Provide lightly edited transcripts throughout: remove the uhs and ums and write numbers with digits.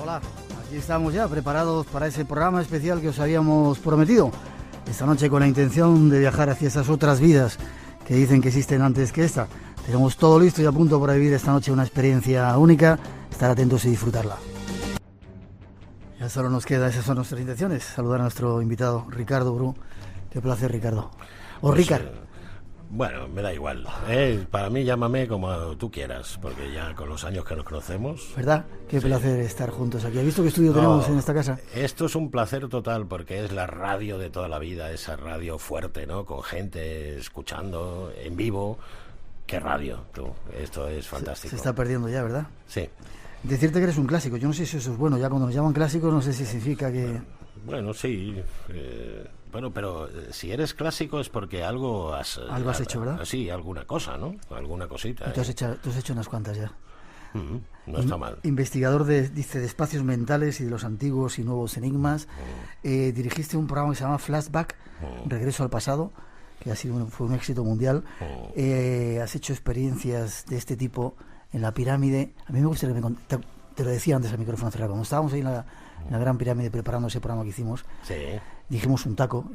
Hola, aquí estamos ya preparados para ese programa especial que os habíamos prometido esta noche, con la intención de viajar hacia esas otras vidas que dicen que existen antes que esta. Tenemos todo listo y a punto para vivir esta noche una experiencia única. Estar atentos y disfrutarla. Ya solo nos queda, esas son nuestras intenciones, saludar a nuestro invitado Ricardo Bru. Qué placer, Ricardo. O pues, Ricard. Bueno, me da igual. Para mí llámame como tú quieras, porque ya con los años que nos conocemos... ¿Verdad? Qué placer estar juntos aquí. ¿Has visto qué estudio tenemos en esta casa? Esto es un placer total, porque es la radio de toda la vida, esa radio fuerte, ¿no? Con gente escuchando en vivo. ¿Qué radio, tú? Esto es fantástico. Se está perdiendo ya, ¿verdad? Sí. Decirte que eres un clásico, yo no sé si eso es bueno. Ya cuando nos llaman clásicos, no sé si significa que... Bueno, sí... Bueno, pero si eres clásico es porque algo has hecho, ¿verdad? Sí, alguna cosa, ¿no? Alguna cosita. Y tú has hecho unas cuantas ya. No está mal. Investigador de espacios mentales y de los antiguos y nuevos enigmas. Dirigiste un programa que se llama Flashback, Regreso al Pasado, que fue un éxito mundial. Has hecho experiencias de este tipo en la pirámide. A mí me gustaría que te lo decía antes al micrófono cerrado. Cuando estábamos ahí en la Gran Pirámide preparando ese programa que hicimos, dijimos un taco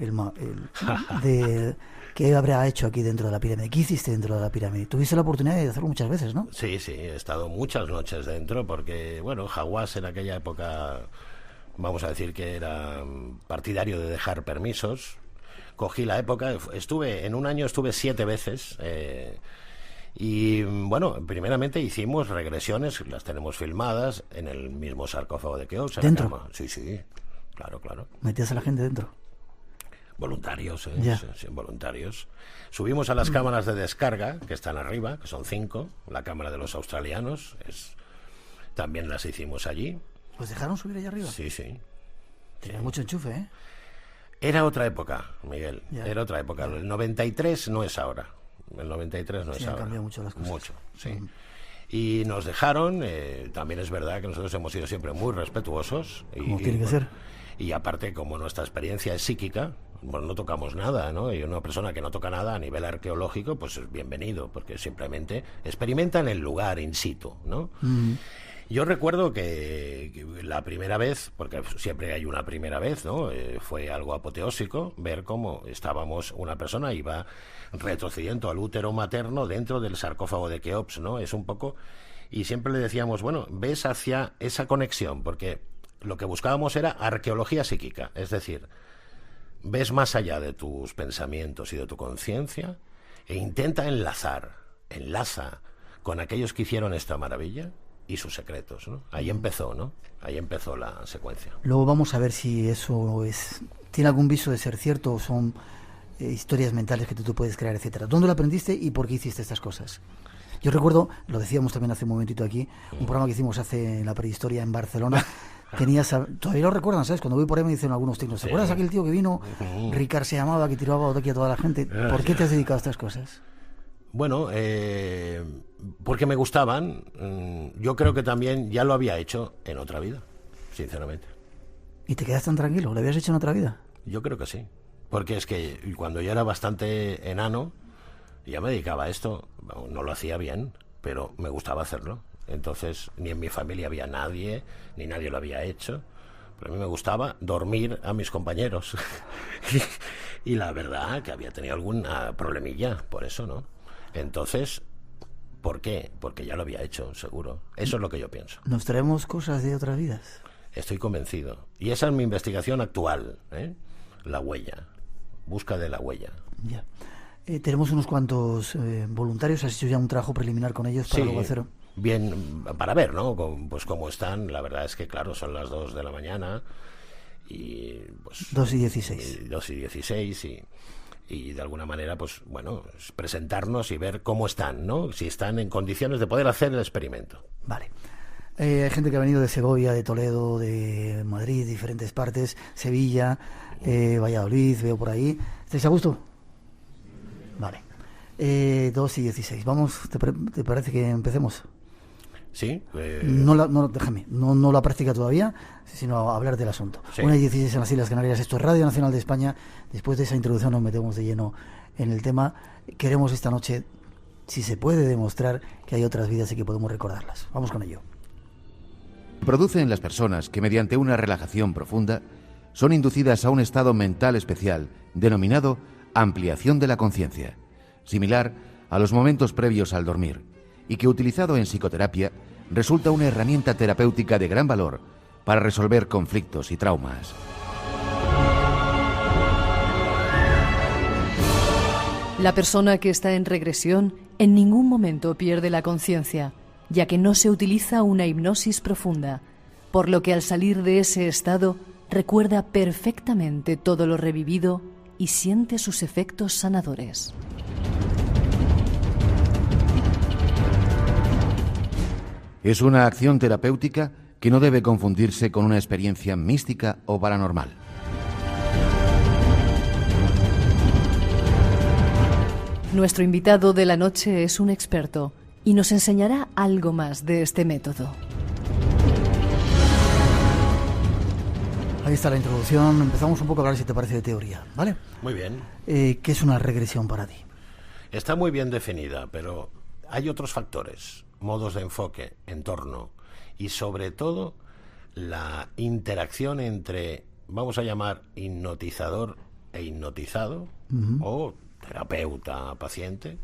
de qué habrá hecho aquí dentro de la pirámide. ¿Qué hiciste dentro de la pirámide? Tuviste la oportunidad de hacerlo muchas veces, ¿no? Sí, he estado muchas noches dentro, porque, bueno, Hawass en aquella época, vamos a decir que era partidario de dejar permisos. Cogí la época, en un año estuve 7 veces, y bueno, primeramente hicimos regresiones, las tenemos filmadas en el mismo sarcófago de Keops. ¿Dentro? Sí, claro. ¿Metías a la gente dentro? Voluntarios, sí, voluntarios. Subimos a las cámaras de descarga, que están arriba, que son 5, la cámara de los australianos, también las hicimos allí. ¿Os dejaron subir allá arriba? Sí. Tenía mucho enchufe, ¿eh? Era otra época, Miguel, era otra época. El 93 no es ahora. El 93 no es ahora. Han cambiado mucho las cosas. Mucho, sí. Y nos dejaron, también es verdad que nosotros hemos sido siempre muy respetuosos. Como tiene que ser. Y aparte, como nuestra experiencia es psíquica, bueno, no tocamos nada, ¿no? Y una persona que no toca nada a nivel arqueológico, pues es bienvenido, porque simplemente experimenta en el lugar, in situ, ¿no? Yo recuerdo que la primera vez, porque siempre hay una primera vez, ¿no? Fue algo apoteósico ver cómo una persona iba retrocediendo al útero materno dentro del sarcófago de Keops, ¿no? Es un poco... Y siempre le decíamos, bueno, ves hacia esa conexión, porque lo que buscábamos era arqueología psíquica, es decir, ves más allá de tus pensamientos y de tu conciencia e enlaza con aquellos que hicieron esta maravilla y sus secretos, ¿no? Ahí empezó, ¿no? Ahí empezó la secuencia. Luego vamos a ver si eso tiene algún viso de ser cierto o son historias mentales que tú puedes crear, etcétera. ¿Dónde lo aprendiste y por qué hiciste estas cosas? Yo recuerdo, lo decíamos también hace un momentito aquí, un programa que hicimos en la prehistoria en Barcelona. Todavía lo recuerdan, ¿sabes? Cuando voy por ahí me dicen algunos técnicos, ¿te acuerdas aquel tío que vino? Ricard se llamaba, que tiraba aquí a toda la gente. ¿Por qué te has dedicado a estas cosas? Bueno, porque me gustaban. Yo creo que también ya lo había hecho en otra vida, sinceramente. ¿Y te quedas tan tranquilo? ¿Lo habías hecho en otra vida? Yo creo que sí. Porque es que cuando yo era bastante enano, ya me dedicaba a esto. No lo hacía bien, pero me gustaba hacerlo. Entonces, ni en mi familia había nadie, ni nadie lo había hecho. Pero a mí me gustaba dormir a mis compañeros. Y la verdad que había tenido alguna problemilla por eso, ¿no? Entonces, ¿por qué? Porque ya lo había hecho, seguro. Eso es lo que yo pienso. ¿Nos traemos cosas de otras vidas? Estoy convencido. Y esa es mi investigación actual, la huella. Busca de la huella. Ya. Tenemos unos cuantos voluntarios. ¿Has hecho ya un trabajo preliminar con ellos para luego hacer? Bien, para ver, ¿no? Pues cómo están. La verdad es que, claro, son las 2 de la mañana y pues 2:16. 2:16 y de alguna manera, pues bueno, presentarnos y ver cómo están, ¿no? Si están en condiciones de poder hacer el experimento. Vale. Hay gente que ha venido de Segovia, de Toledo, de Madrid, diferentes partes, Sevilla, Valladolid, veo por ahí. ¿Estáis a gusto? Vale. 2:16. Vamos, ¿te parece que empecemos? Sí. Déjame, no la práctica todavía, sino a hablar del asunto. Sí. 1:16 en las Islas Canarias. Esto es Radio Nacional de España. Después de esa introducción nos metemos de lleno en el tema. Queremos esta noche, si se puede, demostrar que hay otras vidas y que podemos recordarlas. Vamos con ello. produce en las personas que mediante una relajación profunda son inducidas a un estado mental especial denominado ampliación de la conciencia, similar a los momentos previos al dormir, y que utilizado en psicoterapia resulta una herramienta terapéutica de gran valor para resolver conflictos y traumas. La persona que está en regresión en ningún momento pierde la conciencia, ya que no se utiliza una hipnosis profunda, por lo que al salir de ese estado recuerda perfectamente todo lo revivido y siente sus efectos sanadores. Es una acción terapéutica que no debe confundirse con una experiencia mística o paranormal. Nuestro invitado de la noche es un experto y nos enseñará algo más de este método. Ahí está la introducción. Empezamos un poco a hablar, si te parece, de teoría, ¿vale? Muy bien. ¿Qué es una regresión para ti? Está muy bien definida, pero hay otros factores, modos de enfoque, entorno y sobre todo la interacción entre, vamos a llamar, hipnotizador e hipnotizado, o terapeuta, paciente,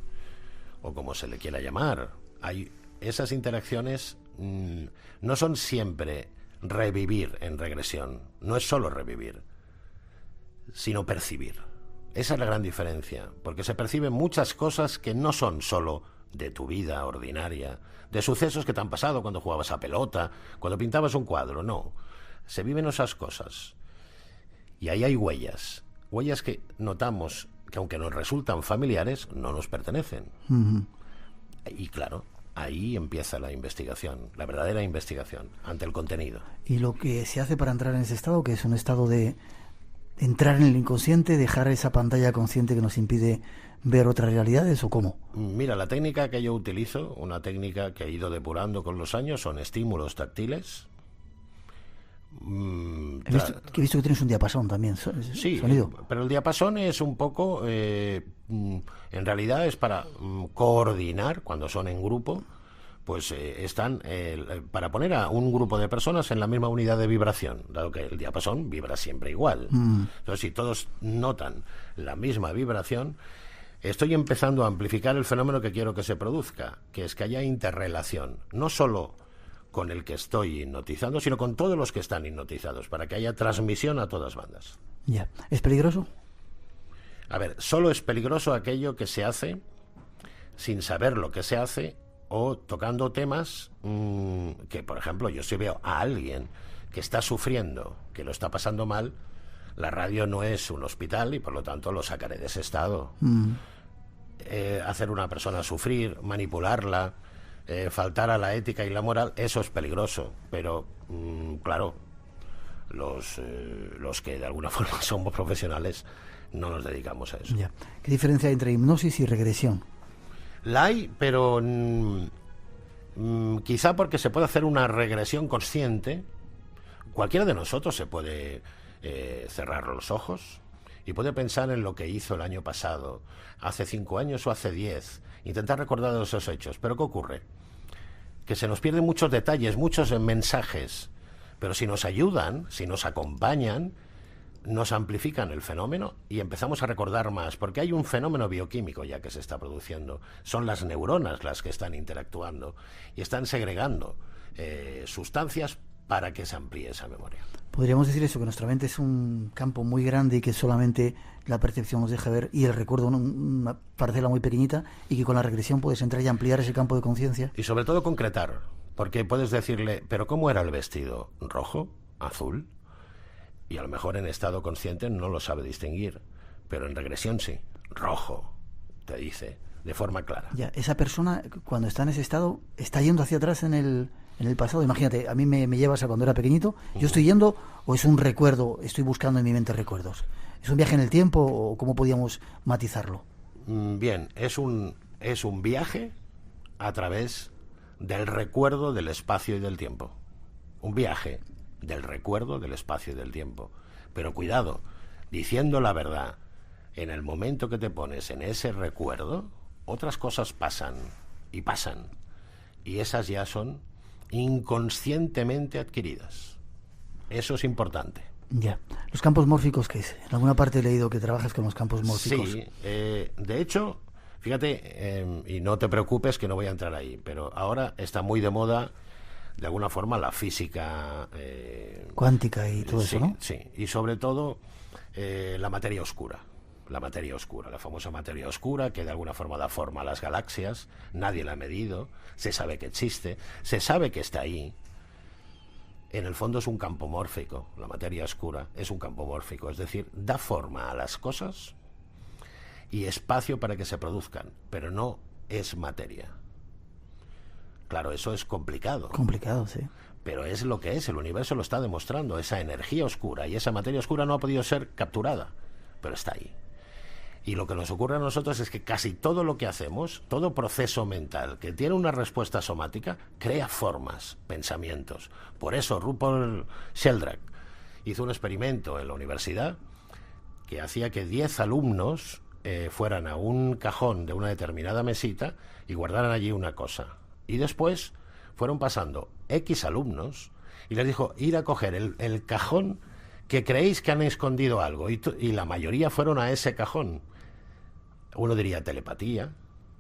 o como se le quiera llamar. Esas interacciones no son siempre revivir en regresión, no es solo revivir, sino percibir. Esa es la gran diferencia, porque se perciben muchas cosas que no son solo de tu vida ordinaria, de sucesos que te han pasado cuando jugabas a pelota, cuando pintabas un cuadro, no. Se viven esas cosas. Y ahí hay huellas que notamos que aunque nos resultan familiares, no nos pertenecen. Y claro, ahí empieza la investigación, la verdadera investigación, ante el contenido. Y lo que se hace para entrar en ese estado, que es un estado de entrar en el inconsciente, dejar esa pantalla consciente que nos impide ver otras realidades, ¿o cómo? Mira, la técnica que yo utilizo, una técnica que he ido depurando con los años, son estímulos táctiles. He visto que tienes un diapasón también, sí, sonido. Pero el diapasón es un poco, en realidad es para coordinar, cuando son en grupo, pues están para poner a un grupo de personas en la misma unidad de vibración, dado que el diapasón vibra siempre igual. Entonces, si todos notan la misma vibración, estoy empezando a amplificar el fenómeno que quiero que se produzca, que es que haya interrelación, no solo con el que estoy hipnotizando, sino con todos los que están hipnotizados, para que haya transmisión a todas bandas. Ya. ¿Es peligroso? A ver, solo es peligroso aquello que se hace sin saber lo que se hace o tocando temas que, por ejemplo, yo si veo a alguien que está sufriendo, que lo está pasando mal, la radio no es un hospital y por lo tanto lo sacaré de ese estado. Hacer una persona sufrir, manipularla, faltar a la ética y la moral, eso es peligroso, pero claro, los que de alguna forma somos profesionales no nos dedicamos a eso. Ya. ¿Qué diferencia hay entre hipnosis y regresión? La hay, pero quizá porque se puede hacer una regresión consciente. Cualquiera de nosotros se puede cerrar los ojos y puede pensar en lo que hizo el año pasado, hace 5 años o hace 10, intentar recordar esos hechos. Pero ¿qué ocurre? Que se nos pierden muchos detalles, muchos mensajes, pero si nos ayudan, si nos acompañan, nos amplifican el fenómeno y empezamos a recordar más, porque hay un fenómeno bioquímico ya que se está produciendo. Son las neuronas las que están interactuando y están segregando sustancias para que se amplíe esa memoria. Podríamos decir eso, que nuestra mente es un campo muy grande y que solamente la percepción nos deja ver, y el recuerdo una parcela muy pequeñita, y que con la regresión puedes entrar y ampliar ese campo de conciencia. Y sobre todo concretar, porque puedes decirle, ¿pero cómo era el vestido? ¿Rojo? ¿Azul? Y a lo mejor en estado consciente no lo sabe distinguir, pero en regresión sí. Rojo, te dice, de forma clara. Ya, esa persona, cuando está en ese estado, está yendo hacia atrás en el pasado. Imagínate, a mí me llevas a cuando era pequeñito, ¿yo estoy yendo o es un recuerdo, estoy buscando en mi mente recuerdos? ¿Es un viaje en el tiempo o cómo podíamos matizarlo? Bien, es un viaje a través del recuerdo del espacio y del tiempo. Un viaje del recuerdo del espacio y del tiempo. Pero cuidado, diciendo la verdad, en el momento que te pones en ese recuerdo, otras cosas pasan. Y esas ya son inconscientemente adquiridas. Eso es importante. Ya. ¿Los campos mórficos qué es? En alguna parte he leído que trabajas con los campos mórficos. Sí, de hecho, fíjate, y no te preocupes que no voy a entrar ahí, pero ahora está muy de moda, de alguna forma, la física... cuántica y todo eso, ¿no? Sí, y sobre todo la materia oscura. La materia oscura, la famosa materia oscura que de alguna forma da forma a las galaxias. Nadie la ha medido, se sabe que existe, se sabe que está ahí. En el fondo es un campo mórfico, la materia oscura es un campo mórfico, es decir, da forma a las cosas y espacio para que se produzcan, pero no es materia. Claro, eso es complicado. Complicado, sí. Pero es lo que es, el universo lo está demostrando, esa energía oscura, y esa materia oscura no ha podido ser capturada, pero está ahí. Y lo que nos ocurre a nosotros es que casi todo lo que hacemos, todo proceso mental que tiene una respuesta somática, crea formas, pensamientos. Por eso Rupert Sheldrake hizo un experimento en la universidad que hacía que 10 alumnos fueran a un cajón de una determinada mesita y guardaran allí una cosa. Y después fueron pasando X alumnos y les dijo, ir a coger el cajón que creéis que han escondido algo. Y la mayoría fueron a ese cajón. Uno diría telepatía,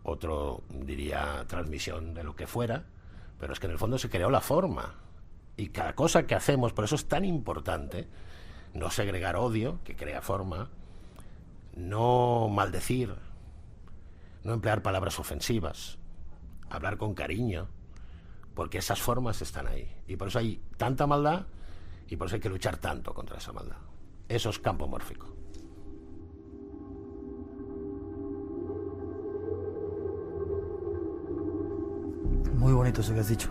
otro diría transmisión de lo que fuera, pero es que en el fondo se creó la forma. Y cada cosa que hacemos, por eso es tan importante no segregar odio, que crea forma, no maldecir, no emplear palabras ofensivas, hablar con cariño, porque esas formas están ahí. Y por eso hay tanta maldad y por eso hay que luchar tanto contra esa maldad. Eso es campo mórfico. Muy bonito eso que has dicho.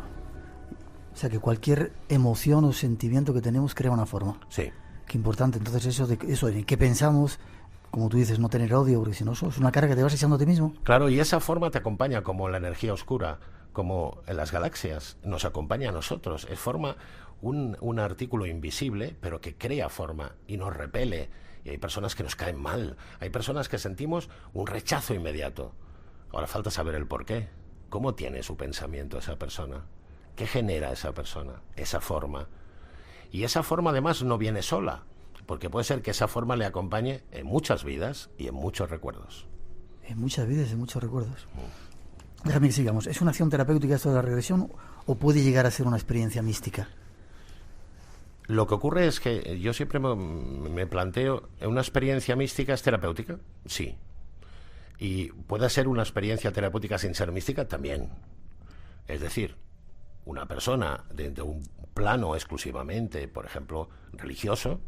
O sea, que cualquier emoción o sentimiento que tenemos crea una forma. Sí. Qué importante. Entonces eso de qué pensamos, como tú dices, no tener odio, porque si no, eso es una carga que te vas echando a ti mismo. Claro, y esa forma te acompaña como la energía oscura, como en las galaxias, nos acompaña a nosotros. Es forma un artículo invisible, pero que crea forma y nos repele. Y hay personas que nos caen mal. Hay personas que sentimos un rechazo inmediato. Ahora falta saber el por qué. ¿Cómo tiene su pensamiento esa persona? ¿Qué genera esa persona? Esa forma. Y esa forma además no viene sola, porque puede ser que esa forma le acompañe en muchas vidas y en muchos recuerdos. En muchas vidas, en muchos recuerdos. Déjame que sigamos. ¿Es una acción terapéutica esto de la regresión o puede llegar a ser una experiencia mística? Lo que ocurre es que yo siempre me planteo, ¿una experiencia mística es terapéutica? Sí. ¿Y puede ser una experiencia terapéutica sin ser mística? También. Es decir, una persona de un plano exclusivamente, por ejemplo, religioso,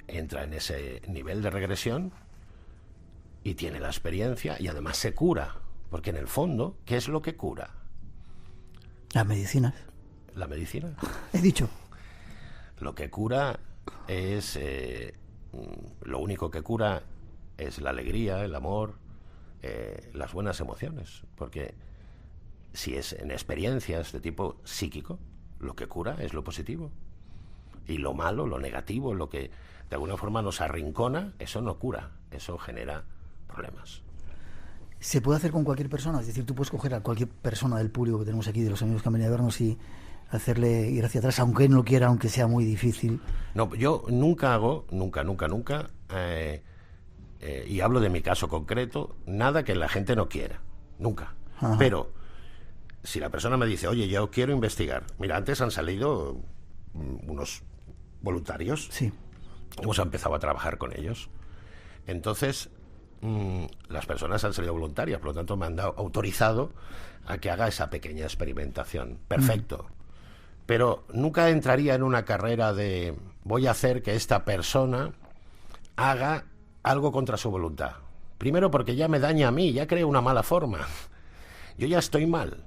entra en ese nivel de regresión y tiene la experiencia y además se cura. Porque en el fondo, ¿qué es lo que cura? Las medicinas. ¿La medicina? He dicho. Lo que cura es... lo único que cura es la alegría, el amor, las buenas emociones. Porque si es en experiencias de tipo psíquico, lo que cura es lo positivo. Y lo malo, lo negativo, lo que de alguna forma nos arrincona, eso no cura, eso genera problemas. ¿Se puede hacer con cualquier persona? Es decir, tú puedes coger a cualquier persona del público que tenemos aquí, de los amigos que han venido a vernos, y hacerle ir hacia atrás, aunque él no quiera, aunque sea muy difícil. No, yo nunca hago, nunca, y hablo de mi caso concreto, nada que la gente no quiera, nunca. Ajá. Pero si la persona me dice, oye, yo quiero investigar, mira, antes han salido unos voluntarios, sí, hemos empezado a trabajar con ellos, entonces las personas han salido voluntarias, por lo tanto me han autorizado a que haga esa pequeña experimentación. Perfecto. Pero nunca entraría en una carrera de voy a hacer que esta persona haga algo contra su voluntad. Primero porque ya me daña a mí, ya creo una mala forma. Yo ya estoy mal.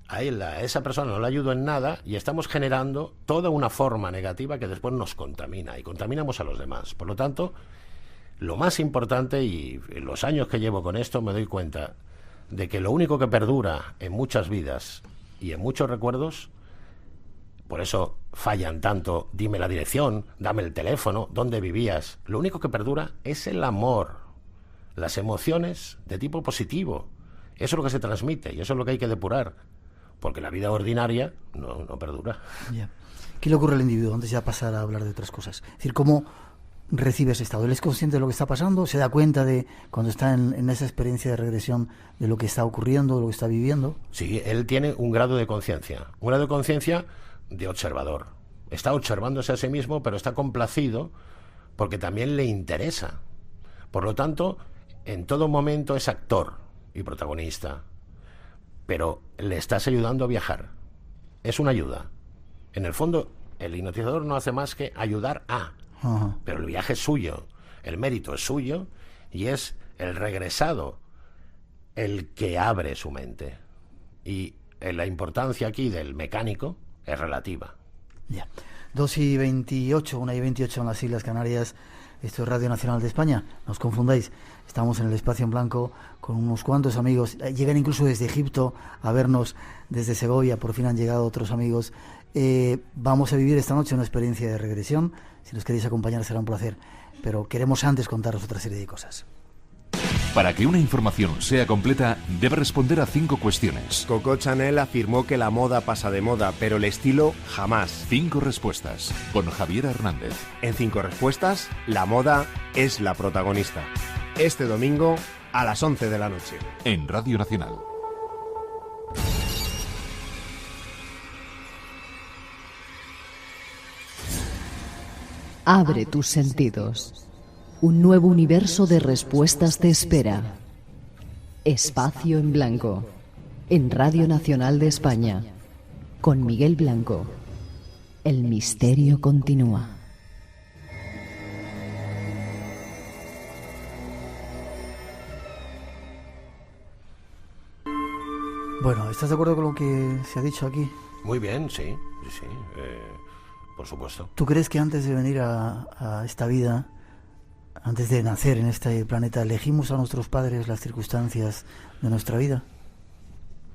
A esa persona no le ayudo en nada y estamos generando toda una forma negativa que después nos contamina y contaminamos a los demás. Por lo tanto, lo más importante, y en los años que llevo con esto me doy cuenta de que lo único que perdura en muchas vidas y en muchos recuerdos, por eso fallan tanto, dime la dirección, dame el teléfono, dónde vivías, lo único que perdura es el amor, las emociones de tipo positivo. Eso es lo que se transmite y eso es lo que hay que depurar, porque la vida ordinaria no perdura. Ya. ¿Qué le ocurre al individuo antes de ya pasar a hablar de otras cosas? Es decir, ¿cómo recibe ese estado? ¿Él es consciente de lo que está pasando? ¿Se da cuenta de cuando está en esa experiencia de regresión de lo que está ocurriendo, de lo que está viviendo? Sí, él tiene un grado de conciencia de observador. Está observándose a sí mismo, pero está complacido porque también le interesa. Por lo tanto, en todo momento es actor y protagonista, pero le estás ayudando a viajar. Es una ayuda. En el fondo, el hipnotizador no hace más que ayudar a, pero el viaje es suyo, el mérito es suyo y es el regresado el que abre su mente. Y la importancia aquí del mecánico es relativa. Ya. 2:28, 1:28 en las Islas Canarias. Esto es Radio Nacional de España. No os confundáis. Estamos en el espacio en blanco con unos cuantos amigos. Llegan incluso desde Egipto a vernos, desde Segovia. Por fin han llegado otros amigos. Vamos a vivir esta noche una experiencia de regresión. Si nos queréis acompañar será un placer. Pero queremos antes contaros otra serie de cosas. Para que una información sea completa, debe responder a 5 cuestiones. Coco Chanel afirmó que la moda pasa de moda, pero el estilo jamás. 5 respuestas, con Javier Hernández. En 5 respuestas, la moda es la protagonista. Este domingo a las 11 de la noche. En Radio Nacional. Abre tus sentidos. Un nuevo universo de respuestas te espera. Espacio en Blanco. En Radio Nacional de España. Con Miguel Blanco. El misterio continúa. Bueno, ¿estás de acuerdo con lo que se ha dicho aquí? Muy bien, sí, por supuesto. ¿Tú crees que antes de venir a esta vida, antes de nacer en este planeta, elegimos a nuestros padres las circunstancias de nuestra vida?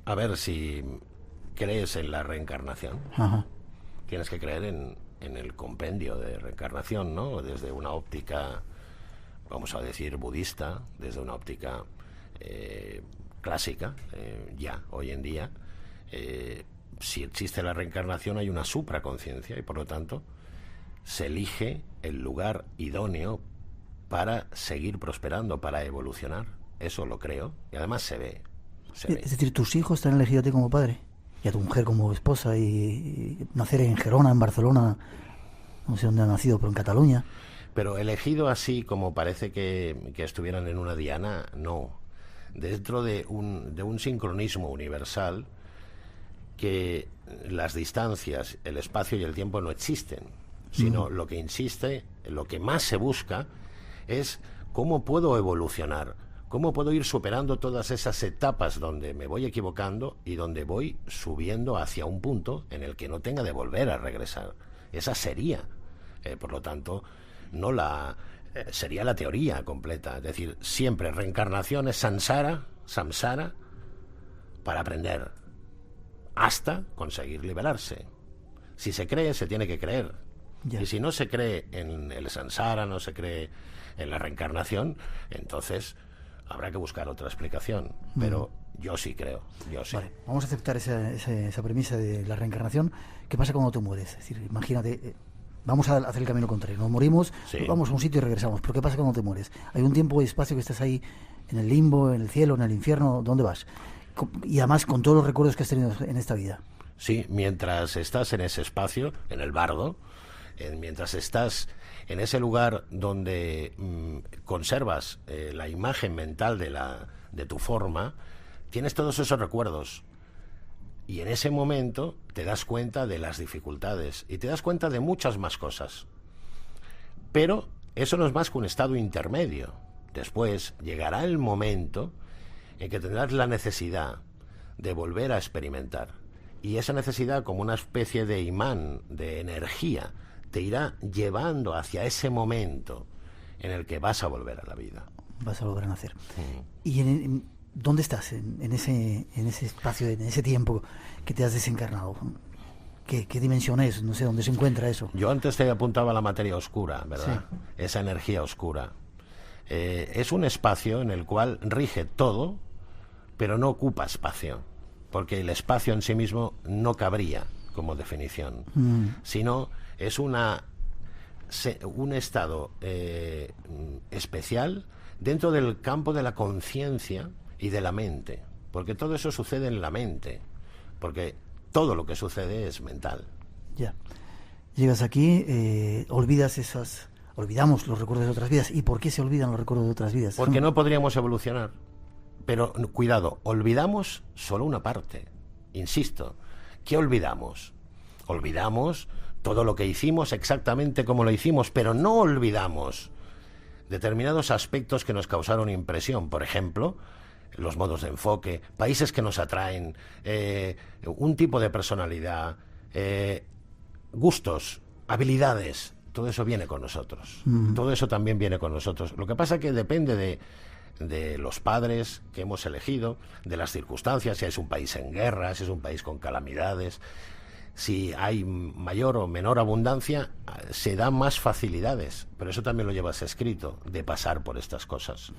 A ver, si crees en la reencarnación, tienes que creer en el compendio de reencarnación, ¿no? Desde una óptica, vamos a decir, budista, desde una óptica clásica, ya, hoy en día, si existe la reencarnación hay una supraconciencia y por lo tanto se elige el lugar idóneo para seguir prosperando, para evolucionar. Eso lo creo y además se ve. Es decir, tus hijos te han elegido a ti como padre y a tu mujer como esposa y nacer en Gerona, en Barcelona, no sé dónde han nacido, pero en Cataluña. Pero elegido así como parece que estuvieran en una diana, no. Dentro de un sincronismo universal que las distancias, el espacio y el tiempo no existen, sino lo que insiste, lo que más se busca es cómo puedo evolucionar, cómo puedo ir superando todas esas etapas donde me voy equivocando y donde voy subiendo hacia un punto en el que no tenga de volver a regresar. Esa sería, por lo tanto, no sería la teoría completa. Es decir, siempre reencarnación es samsara, para aprender, hasta conseguir liberarse. Si se cree, se tiene que creer. Ya. Y si no se cree en el samsara, no se cree en la reencarnación, entonces habrá que buscar otra explicación. Pero yo sí creo, yo sí. Vale, vamos a aceptar esa premisa de la reencarnación. ¿Qué pasa cuando te mueres? Es decir, imagínate, vamos a hacer el camino contrario. Nos morimos, Sí. Vamos a un sitio y regresamos. ¿Pero qué pasa cuando te mueres? Hay un tiempo y espacio que estás ahí en el limbo, en el cielo, en el infierno. ¿Dónde vas? Y además con todos los recuerdos que has tenido en esta vida. Sí, mientras estás en ese espacio, en el bardo, mientras estás en ese lugar donde conservas la imagen mental de tu forma, tienes todos esos recuerdos. Y en ese momento te das cuenta de las dificultades y te das cuenta de muchas más cosas. Pero eso no es más que un estado intermedio. Después llegará el momento en que tendrás la necesidad de volver a experimentar. Y esa necesidad, como una especie de imán, de energía, te irá llevando hacia ese momento en el que vas a volver a la vida. Vas a volver a nacer. ¿Y dónde estás en ese espacio, en ese tiempo que te has desencarnado? ¿Qué dimensión es? No sé dónde se encuentra eso. Yo antes te apuntaba a la materia oscura, ¿verdad? Sí. Esa energía oscura. Es un espacio en el cual rige todo, pero no ocupa espacio. porque el espacio en sí mismo no cabría como definición, sino es un estado especial dentro del campo de la conciencia y de la mente, porque todo eso sucede en la mente, porque todo lo que sucede es mental. Ya. Llegas aquí, olvidamos los recuerdos de otras vidas. ¿Y por qué se olvidan los recuerdos de otras vidas? Porque no podríamos evolucionar. Pero cuidado, olvidamos solo una parte. Insisto, ¿qué olvidamos? Olvidamos todo lo que hicimos exactamente como lo hicimos, pero no olvidamos determinados aspectos que nos causaron impresión. Por ejemplo, los modos de enfoque, países que nos atraen, un tipo de personalidad, gustos, habilidades. Todo eso viene con nosotros. Todo eso también viene con nosotros. Lo que pasa es que depende de los padres que hemos elegido, de las circunstancias, si es un país en guerra, si es un país con calamidades, si hay mayor o menor abundancia, se dan más facilidades, pero eso también lo llevas escrito, de pasar por estas cosas.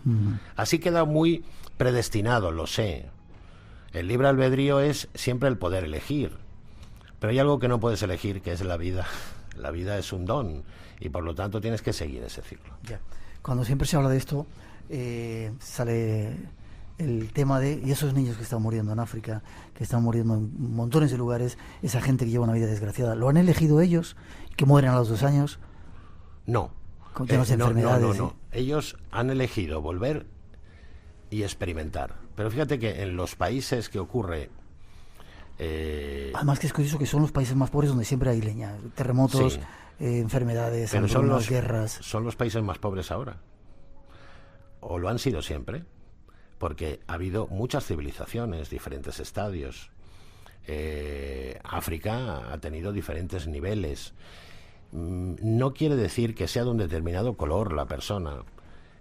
Así queda muy predestinado, lo sé. El libre albedrío es siempre el poder elegir, pero hay algo que no puedes elegir, que es la vida. La vida es un don y por lo tanto tienes que seguir ese ciclo. Ya. Cuando siempre se habla de esto, sale el tema de, y esos niños que están muriendo en África, que están muriendo en montones de lugares, esa gente que lleva una vida desgraciada, ¿lo han elegido ellos, que mueren a los 2 años? No. Con temas de enfermedades. No. Ellos han elegido volver y experimentar. Pero fíjate que en los países que ocurre... Además que es curioso que son los países más pobres donde siempre hay leña, terremotos, sí. Enfermedades, pero son guerras. Son los países más pobres ahora. O lo han sido siempre, porque ha habido muchas civilizaciones, diferentes estadios. África ha tenido diferentes niveles. No quiere decir que sea de un determinado color la persona,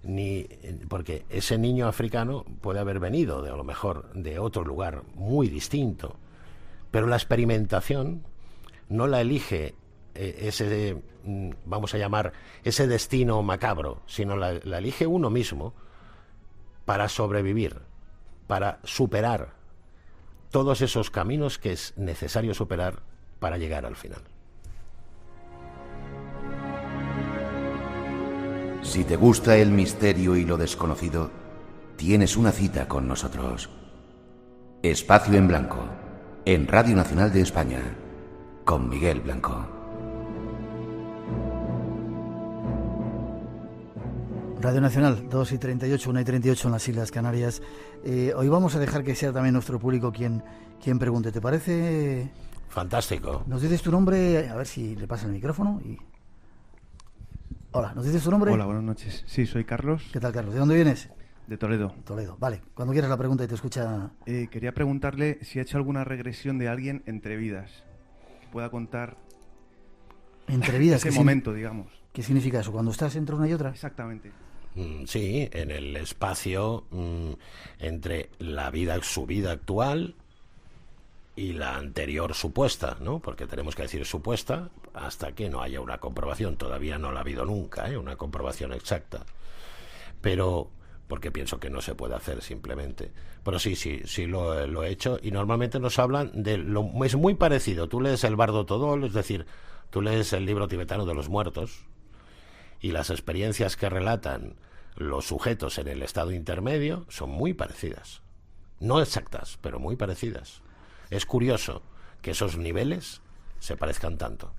ni porque ese niño africano puede haber venido a lo mejor de otro lugar muy distinto, pero la experimentación no la elige ese, vamos a llamar, ese destino macabro, sino la elige uno mismo para sobrevivir, para superar todos esos caminos que es necesario superar para llegar al final. Si te gusta el misterio y lo desconocido, tienes una cita con nosotros. Espacio en Blanco, en Radio Nacional de España, con Miguel Blanco. Radio Nacional, 2:38, 1:38 en las Islas Canarias. Hoy vamos a dejar que sea también nuestro público quien pregunte. ¿Te parece? Fantástico. Nos dices tu nombre, a ver si le pasa el micrófono. Hola, ¿nos dices tu nombre? Hola, buenas noches. Sí, soy Carlos. ¿Qué tal, Carlos? ¿De dónde vienes? De Toledo. Toledo, vale. Cuando quieras la pregunta y te escucha... Quería preguntarle si ha hecho alguna regresión de alguien entre vidas. Que pueda contar... Entre vidas. Ese momento, digamos. ¿Qué significa eso? ¿Cuando estás entre una y otra? Exactamente. Sí, en el espacio entre su vida actual y la anterior supuesta, ¿no? Porque tenemos que decir supuesta hasta que no haya una comprobación. Todavía no la ha habido nunca, una comprobación exacta. Pero porque pienso que no se puede hacer simplemente. Pero sí lo he hecho, y normalmente nos hablan de es muy parecido. Tú lees el Bardo Todol, es decir, tú lees el libro tibetano de los muertos, y las experiencias que relatan los sujetos en el estado intermedio son muy parecidas. No exactas, pero muy parecidas. Es curioso que esos niveles se parezcan tanto.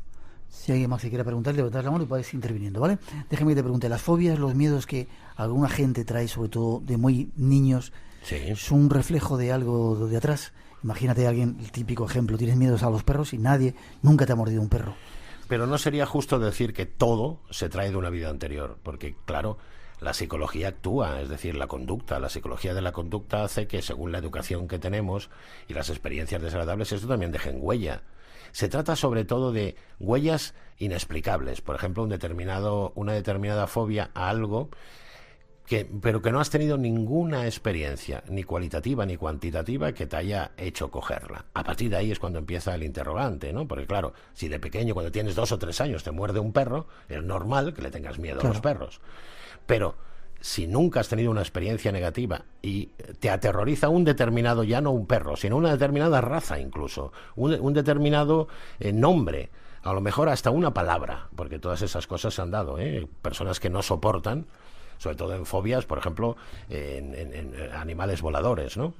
Si alguien más se quiere preguntar, levantas la mano y puedes interviniendo, ¿vale? Déjame que te pregunte, las fobias, los miedos que alguna gente trae, sobre todo de muy niños, sí, ¿es un reflejo de algo de atrás? Imagínate a alguien, el típico ejemplo, tienes miedos a los perros y nunca te ha mordido un perro. Pero no sería justo decir que todo se trae de una vida anterior, porque, claro, la psicología actúa, es decir, la psicología de la conducta hace que, según la educación que tenemos y las experiencias desagradables, esto también dejen huella. Se trata sobre todo de huellas inexplicables, por ejemplo, una determinada fobia a algo, pero que no has tenido ninguna experiencia, ni cualitativa ni cuantitativa, que te haya hecho cogerla. A partir de ahí es cuando empieza el interrogante, ¿no? Porque claro, si de pequeño, cuando tienes 2 o 3 años, te muerde un perro, es normal que le tengas miedo a los perros. Pero si nunca has tenido una experiencia negativa y te aterroriza un determinado, ya no un perro, sino una determinada raza incluso, un determinado nombre, a lo mejor hasta una palabra, porque todas esas cosas se han dado, personas que no soportan, sobre todo en fobias, por ejemplo, en animales voladores, ¿no?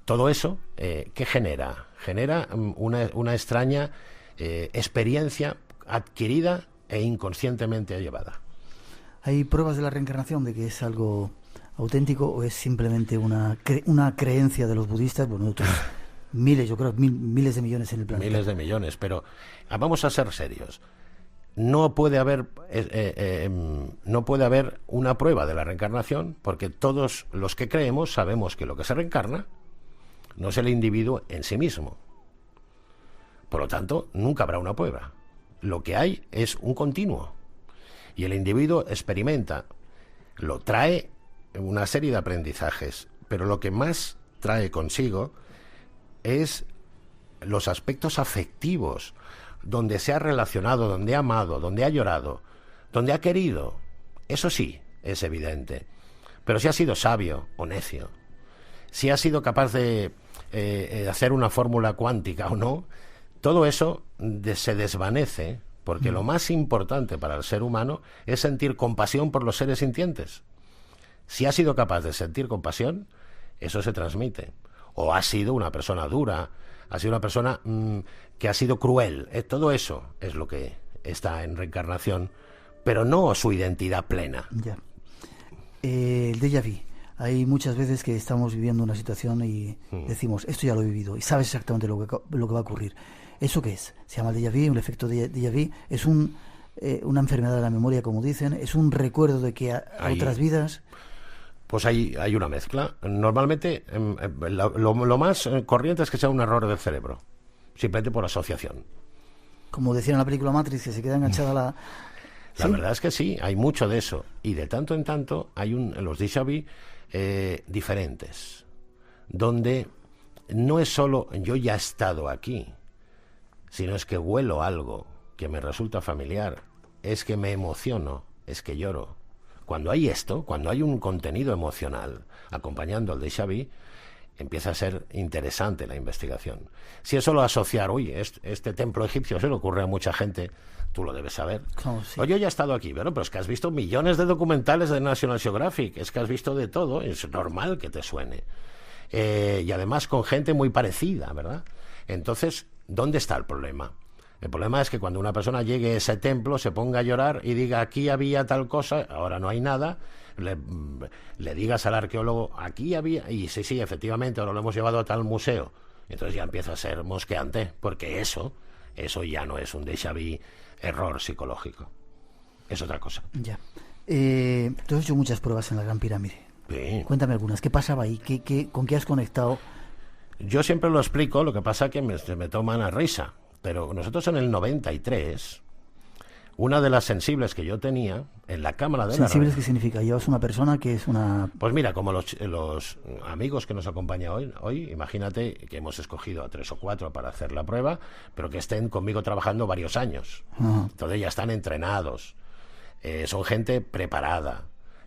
Todo eso, ¿qué genera? Genera una extraña experiencia adquirida e inconscientemente llevada. ¿Hay pruebas de la reencarnación de que es algo auténtico o es simplemente una creencia de los budistas? Bueno, otros miles, yo creo, miles de millones en el planeta. Miles de millones, pero vamos a ser serios. No puede haber una prueba de la reencarnación, porque todos los que creemos sabemos que lo que se reencarna no es el individuo en sí mismo. Por lo tanto, nunca habrá una prueba. Lo que hay es un continuo. Y el individuo experimenta, lo trae una serie de aprendizajes, pero lo que más trae consigo es los aspectos afectivos, donde se ha relacionado, donde ha amado, donde ha llorado, donde ha querido. Eso sí, es evidente. Pero si ha sido sabio o necio, si ha sido capaz de hacer una fórmula cuántica o no, todo eso se desvanece, porque lo más importante para el ser humano es sentir compasión por los seres sintientes. Si ha sido capaz de sentir compasión, eso se transmite. O ha sido una persona dura, ha sido una persona que ha sido cruel. Todo eso es lo que está en reencarnación, pero no su identidad plena. Ya. El déjà vu. Hay muchas veces que estamos viviendo una situación y decimos, esto ya lo he vivido, y sabes exactamente lo que va a ocurrir. ¿Eso qué es? Se llama el déjà vu, un efecto de déjà vu. Es una enfermedad de la memoria, como dicen. Es un recuerdo de que otras vidas. Pues hay una mezcla. Normalmente lo más corriente es que sea un error del cerebro, simplemente por asociación. Como decían en la película Matrix, que se queda enganchada la... La verdad es que sí, hay mucho de eso. Y de tanto en tanto hay los déjà vu diferentes, donde no es solo yo ya he estado aquí, sino es que huelo algo que me resulta familiar, es que me emociono, es que lloro. Cuando hay esto, cuando hay un contenido emocional acompañando al déjà vu, empieza a ser interesante la investigación. Si es solo asociar, este templo egipcio se le ocurre a mucha gente, tú lo debes saber. Oh, sí. Yo ya he estado aquí, pero es que has visto millones de documentales de National Geographic, es que has visto de todo, es normal que te suene. Y además con gente muy parecida, ¿verdad? Entonces, ¿dónde está el problema? El problema es que cuando una persona llegue a ese templo, se ponga a llorar y diga, aquí había tal cosa, ahora no hay nada, le digas al arqueólogo, aquí había, y sí, efectivamente, ahora lo hemos llevado a tal museo. Entonces ya empieza a ser mosqueante, porque eso ya no es un déjà vu error psicológico. Es otra cosa. Ya. Tú has hecho muchas pruebas en la Gran Pirámide. Sí. Cuéntame algunas. ¿Qué pasaba ahí? ¿Con qué has conectado? Yo siempre lo explico, lo que pasa es que me toman a risa. Pero nosotros en el 93, una de las sensibles que yo tenía en la cámara de la reina... ¿Sensibles qué significa? ¿Llevas una persona que es una...? Pues mira, como los amigos que nos acompañan hoy, imagínate que hemos escogido a 3 o 4 para hacer la prueba, pero que estén conmigo trabajando varios años. Ajá. Entonces ya están entrenados, son gente preparada,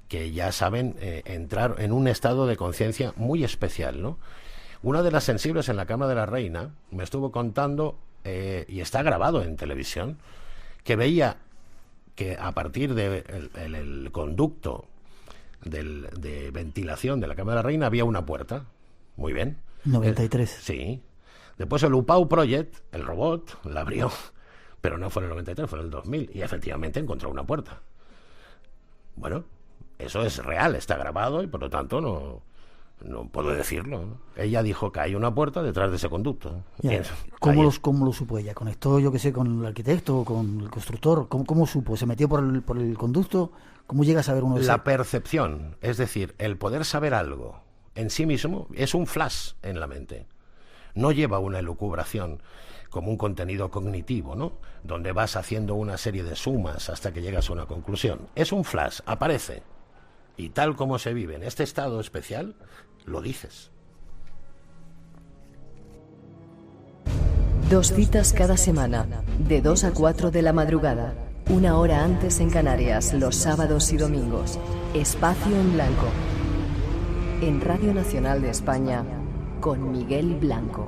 que ya saben entrar en un estado de conciencia muy especial, ¿no? Una de las sensibles en la cámara de la reina me estuvo contando... y está grabado en televisión, que veía que a partir del conducto de ventilación de la Cámara de la Reina había una puerta. Muy bien. 93. Sí. Después el UPAU Project, el robot, la abrió, pero no fue en el 93, fue en el 2000, y efectivamente encontró una puerta. Bueno, eso es real, está grabado y por lo tanto no puedo decirlo, ¿no? Ella dijo que hay una puerta detrás de ese conducto. ¿Cómo lo supo ella? ¿Conectó, yo qué sé, con el arquitecto, con el constructor? ¿Cómo supo? ¿Se metió por el conducto? ¿Cómo llega a saber uno de La percepción, es decir, el poder saber algo en sí mismo es un flash en la mente. No lleva una elucubración como un contenido cognitivo, ¿no? Donde vas haciendo una serie de sumas hasta que llegas a una conclusión. Es un flash, aparece. Y tal como se vive en este estado especial, lo dices. 2 citas cada semana, de 2 a 4 de la madrugada. 1 hora antes en Canarias, los sábados y domingos. Espacio en Blanco. En Radio Nacional de España, con Miguel Blanco.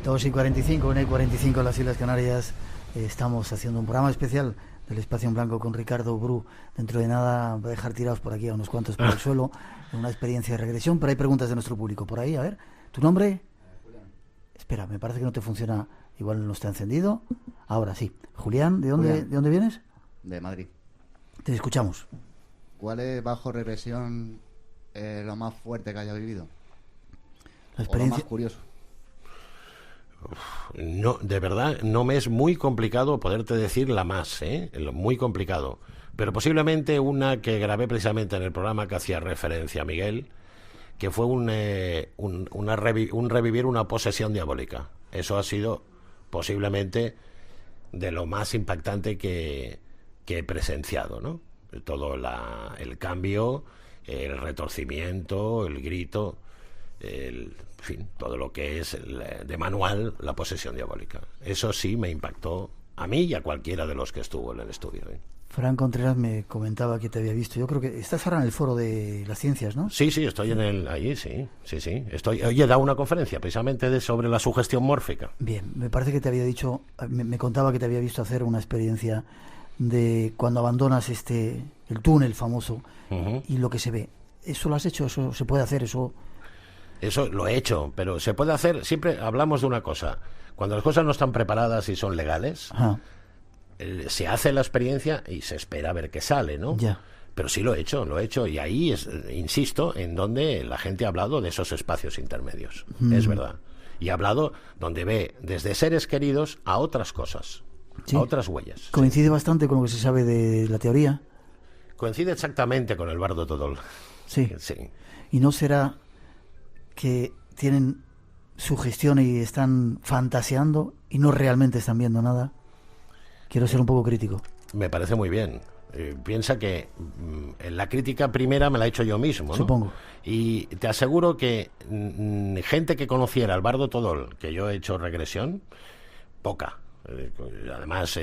2:45, 1:45 en las Islas Canarias. Estamos haciendo un programa especial del Espacio en Blanco con Ricardo Bru. Dentro de nada voy a dejar tirados por aquí a unos cuantos por el suelo, una experiencia de regresión, pero hay preguntas de nuestro público por ahí. A ver, ¿tu nombre? Julián. Espera, me parece que no te funciona, igual no está encendido. Ahora sí. Julián, ¿de dónde vienes? De Madrid. Te escuchamos. ¿Cuál es, bajo represión, lo más fuerte que haya vivido? La experiencia... O lo más curioso. No, de verdad, no me es muy complicado poderte decir la más, muy complicado. Pero posiblemente una que grabé precisamente en el programa que hacía referencia a Miguel, que fue un revivir una posesión diabólica. Eso ha sido posiblemente de lo más impactante que he presenciado, ¿no? Todo el cambio, el retorcimiento, el grito, en fin, todo lo que es de manual la posesión diabólica. Eso sí me impactó a mí y a cualquiera de los que estuvo en el estudio. Fran Contreras me comentaba que te había visto. Yo creo que estás ahora en el foro de las ciencias, ¿no? Sí, estoy allí, sí. Hoy he dado una conferencia precisamente sobre la sugestión mórfica. Bien, me parece que te había dicho, me contaba que te había visto hacer una experiencia de cuando abandonas el túnel famoso y lo que se ve. ¿Eso lo has hecho? ¿Eso se puede hacer? Eso lo he hecho, pero se puede hacer, siempre hablamos de una cosa, cuando las cosas no están preparadas y son legales, se hace la experiencia y se espera a ver qué sale, ¿no? Ya. Pero sí lo he hecho, y ahí insisto en donde la gente ha hablado de esos espacios intermedios, es verdad, y ha hablado donde ve desde seres queridos a otras cosas, a otras huellas. Coincide bastante con lo que se sabe de la teoría. Coincide exactamente con el Bardo Todol. Sí. ¿Y no será que tienen sugestión y están fantaseando y no realmente están viendo nada? Quiero ser un poco crítico. Me parece muy bien. Piensa que la crítica primera me la he hecho yo mismo, ¿no? Supongo. Y te aseguro que gente que conociera al Bardo Todol, que yo he hecho regresión, poca. Además,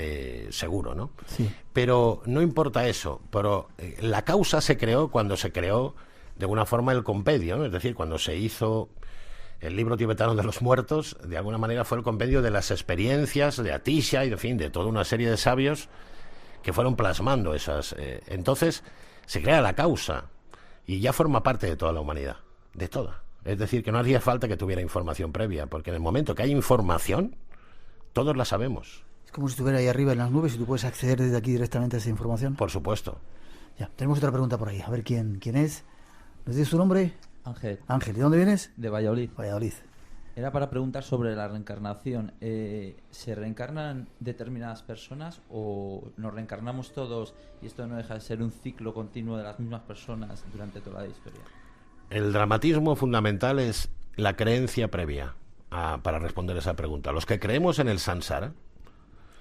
seguro, ¿no? Sí. Pero no importa eso. Pero la causa se creó cuando se creó de alguna forma el compendio, ¿no? Es decir, cuando se hizo el libro tibetano de los muertos, de alguna manera fue el compendio de las experiencias de Atisha y, en fin, de toda una serie de sabios que fueron plasmando esas. Entonces, se crea la causa y ya forma parte de toda la humanidad, de toda. Es decir, que no hacía falta que tuviera información previa, porque en el momento que hay información, todos la sabemos. Es como si estuviera ahí arriba en las nubes y tú puedes acceder desde aquí directamente a esa información. Por supuesto. Ya, tenemos otra pregunta por ahí. A ver quién es. ¿Nos dices tu nombre? Ángel. Ángel, ¿de dónde vienes? De Valladolid. Valladolid. Era para preguntar sobre la reencarnación. ¿Se reencarnan determinadas personas o nos reencarnamos todos y esto no deja de ser un ciclo continuo de las mismas personas durante toda la historia? El dramatismo fundamental es la creencia previa para responder esa pregunta. Los que creemos en el samsara.